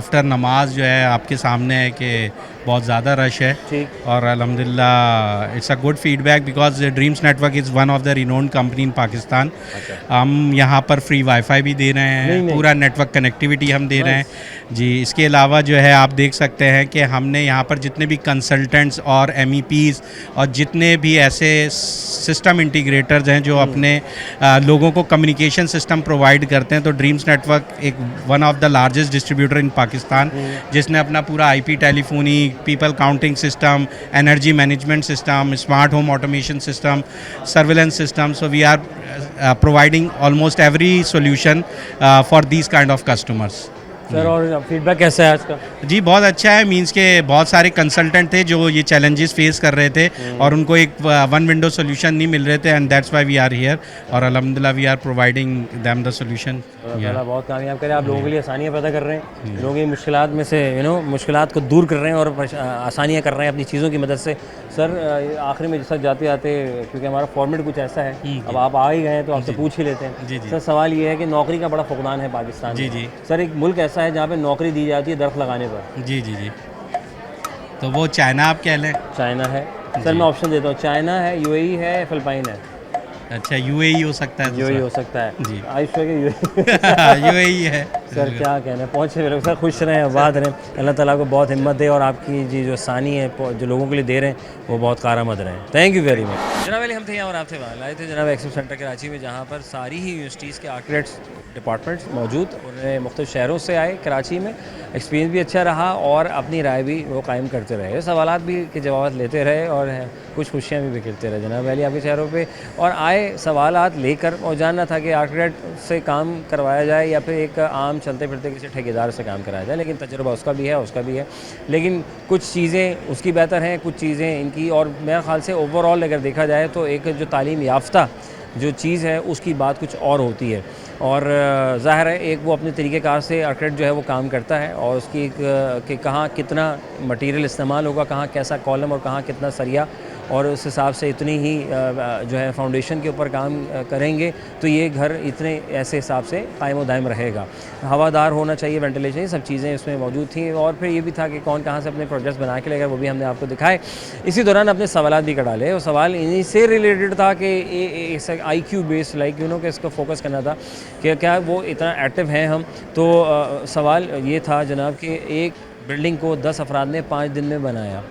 आफ्टर नमाज जो है आपके सामने है कि बहुत ज़्यादा रश है, और अल्हम्दुलिल्लाह it's a good feedback because dreams network is one of the renowned company इन पाकिस्तान। हम यहाँ पर फ्री वाईफाई भी दे रहे हैं, पूरा नेटवर्क कनेक्टिविटी हम दे रहे हैं जी। इसके अलावा जो है आप देख सकते हैं कि हमने यहाँ पर जितने भी कंसल्टेंट्स और MEPs और जितने भी ऐसे सिस्टम इंटीग्रेटर्स हैं जो अपने लोगों को कम्युनिकेशन सिस्टम प्रोवाइड करते हैं, तो ड्रीम्स नेटवर्क एक one of the largest distributor in Pakistan, जिसने अपना पूरा IP telephony, people counting system, energy management system, smart home automation system, surveillance system, so we are providing almost every solution for these kind of customers. Sir और फीडबैक कैसा है आज का? जी बहुत अच्छा है। मींस के बहुत सारे कंसल्टेंट थे जो ये चैलेंजेस फेस कर रहे थे और उनको एक वन विंडो सोल्यूशन नहीं मिल रहे थे, and that's why we are here, और अल्हम्दुलिल्लाह we are providing them the solution. अल्लाह बहुत कामयाब करे, आप लोगों के लिए आसानियाँ पैदा कर रहे हैं, लोगों की मुश्किलात में से मुश्किलात को दूर कर रहे हैं और आसानियाँ कर रहे हैं अपनी चीज़ों की मदद से। सर आखिर में जैसा जाते आते, क्योंकि हमारा फॉर्मेट कुछ ऐसा है, अब आप आ ही गए हैं तो आपसे पूछ ही लेते हैं। सर सवाल ये है कि नौकरी का बड़ा फुकदान है पाकिस्तान में। जी। सर एक मुल्क ऐसा है जहाँ पे नौकरी दी जाती है दरख्त लगाने पर। जी, तो वो चाइना आप कह लें। चाइना है सर, मैं ऑप्शन देता हूँ, चाइना है, UAE है, फिलिपाइन है। अच्छा UAE हो सकता है। UAE हो सकता है जी। UAE है। सर क्या कहना है, पहुँचे मेरे सर, खुश रहें, आबाद रहें, अल्लाह ताला को बहुत हिम्मत दे और आपकी जी जो आसानी है जो लोगों के लिए दे रहे हैं वो बहुत कारआमद रहें। Thank you very much. जनाब हम थे यहाँ और आप थे वहाँ, लाए थे जनाब एक्सप्रेस सेंटर कराची में, जहाँ पर सारी ही यूनिवर्सिटीज़ के आर्किटेक्ट्स डिपार्टमेंट्स मौजूद, उन्होंने मुख्तलिफ शहरों से आए कराची में, एक्सपीरियंस भी अच्छा रहा और अपनी राय भी वो कायम करते रहे, सवालात भी के जवाब लेते रहे और कुछ खुशियाँ भी बिखेरते रहे जनाब वाली आपके चेहरों पे, और आए सवालात लेकर, और जानना था कि आर्किटेक्ट से काम करवाया जाए या फिर एक आम चलते फिरते किसी ठेकेदार से काम कराया जाए, लेकिन तजुर्बा उसका भी है, लेकिन कुछ चीज़ें उसकी बेहतर हैं, कुछ चीज़ें इनकी, और मेरे ख़्याल से ओवरऑल अगर देखा जाए तो एक जो तालीम याफ्ता जो चीज़ है उसकी बात कुछ और होती है, और ज़ाहिर है एक वो अपने तरीक़ेकार से आर्किटेक्ट जो है वो काम करता है, और उसकी कि कहाँ कितना मटेरियल इस्तेमाल होगा, कहाँ कैसा कॉलम और कहाँ कितना सरिया, और उस हिसाब से इतनी ही जो है फाउंडेशन के ऊपर काम करेंगे तो ये घर इतने ऐसे हिसाब से कायम दायम रहेगा, हवादार होना चाहिए, वेंटिलेशन, ये सब चीज़ें इसमें मौजूद थी। और फिर ये भी था कि कौन कहाँ से अपने प्रोजेक्ट्स बना के लेगा, वो भी हमने आपको दिखाए। इसी दौरान अपने सवाल भी कटा ले, और सवाल इन्हीं से रिलेटेड था कि IQ बेस्ड लाइक कि इसको फोकस करना था कि क्या वो इतना एक्टिव हैं हम, तो सवाल ये था जनाब कि एक बिल्डिंग को 10 अफराद ने 5 दिन में बनाया,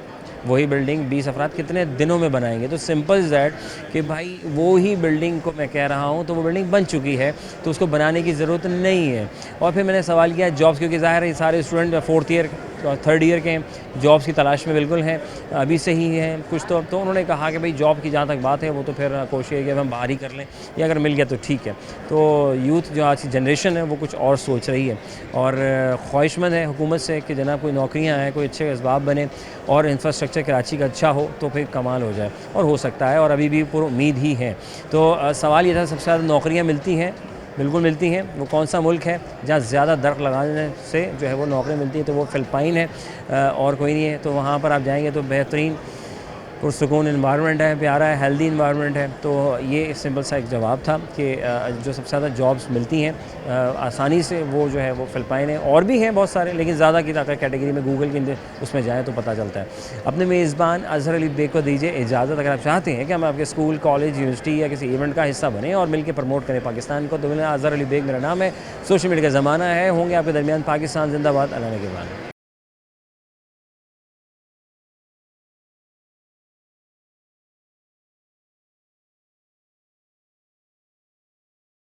वही बिल्डिंग 20 अफराद कितने दिनों में बनाएंगे? तो सिंपल इज़ दैट कि भाई वो ही बिल्डिंग को मैं कह रहा हूँ तो वो बिल्डिंग बन चुकी है तो उसको बनाने की ज़रूरत नहीं है। और फिर मैंने सवाल किया जॉब्स, क्योंकि ज़ाहिर है सारे स्टूडेंट 4th ईयर और 3rd ईयर के जॉब्स की तलाश में बिल्कुल हैं, अभी से ही हैं कुछ, तो उन्होंने कहा कि भाई जॉब की जहाँ तक बात है वो तो फिर कोशिश है कि हम बाहर ही कर लें, या अगर मिल गया तो ठीक है। तो यूथ जो आज की जनरेशन है वो कुछ और सोच रही है और ख्वाहिशमंद है हुकूमत से कि जनाब कोई नौकरियाँ आएँ, कोई अच्छे इसबाब बने और इंफ्रास्ट्रक्चर कराची का अच्छा हो तो फिर कमाल हो जाए, और हो सकता है और अभी भी पूरी उम्मीद ही है। तो सवाल ये था सबसे ज़्यादा नौकरियाँ मिलती हैं, बिल्कुल मिलती हैं, वो कौन सा मुल्क है जहाँ ज़्यादा दरख्त लगाने से जो है वो नौकरी मिलती है, तो वो फिलिपाइन है और कोई नहीं है। तो वहाँ पर आप जाएंगे तो बेहतरीन पुरसुकून इन्वायरमेंट है, प्यारा है, हेल्दी इन्वायरमेंट है। तो ये सिंपल सा एक जवाब था कि जो सबसे ज़्यादा जॉब्स मिलती हैं आसानी से वो जो है वो फ़िलिपाइन है, और भी हैं बहुत सारे, लेकिन ज़्यादा की अगर कैटेगरी में गूगल के उसमें जाएँ तो पता चलता है। अपने मेज़बान अज़हर अली बेग को दीजिए इजाज़त। अगर आप चाहते हैं कि हम आपके स्कूल, कॉलेज, यूनिवर्सिटी या किसी इवेंट का हिस्सा बने और मिलकर प्रमोट करें पाकिस्तान को, तो अज़हर अली बेग मेरा नाम है। सोशल मीडिया का ज़माना है, होंगे आपके दरमियान। पाकिस्तान जिंदाबाद, अल्लाह ने के बाद।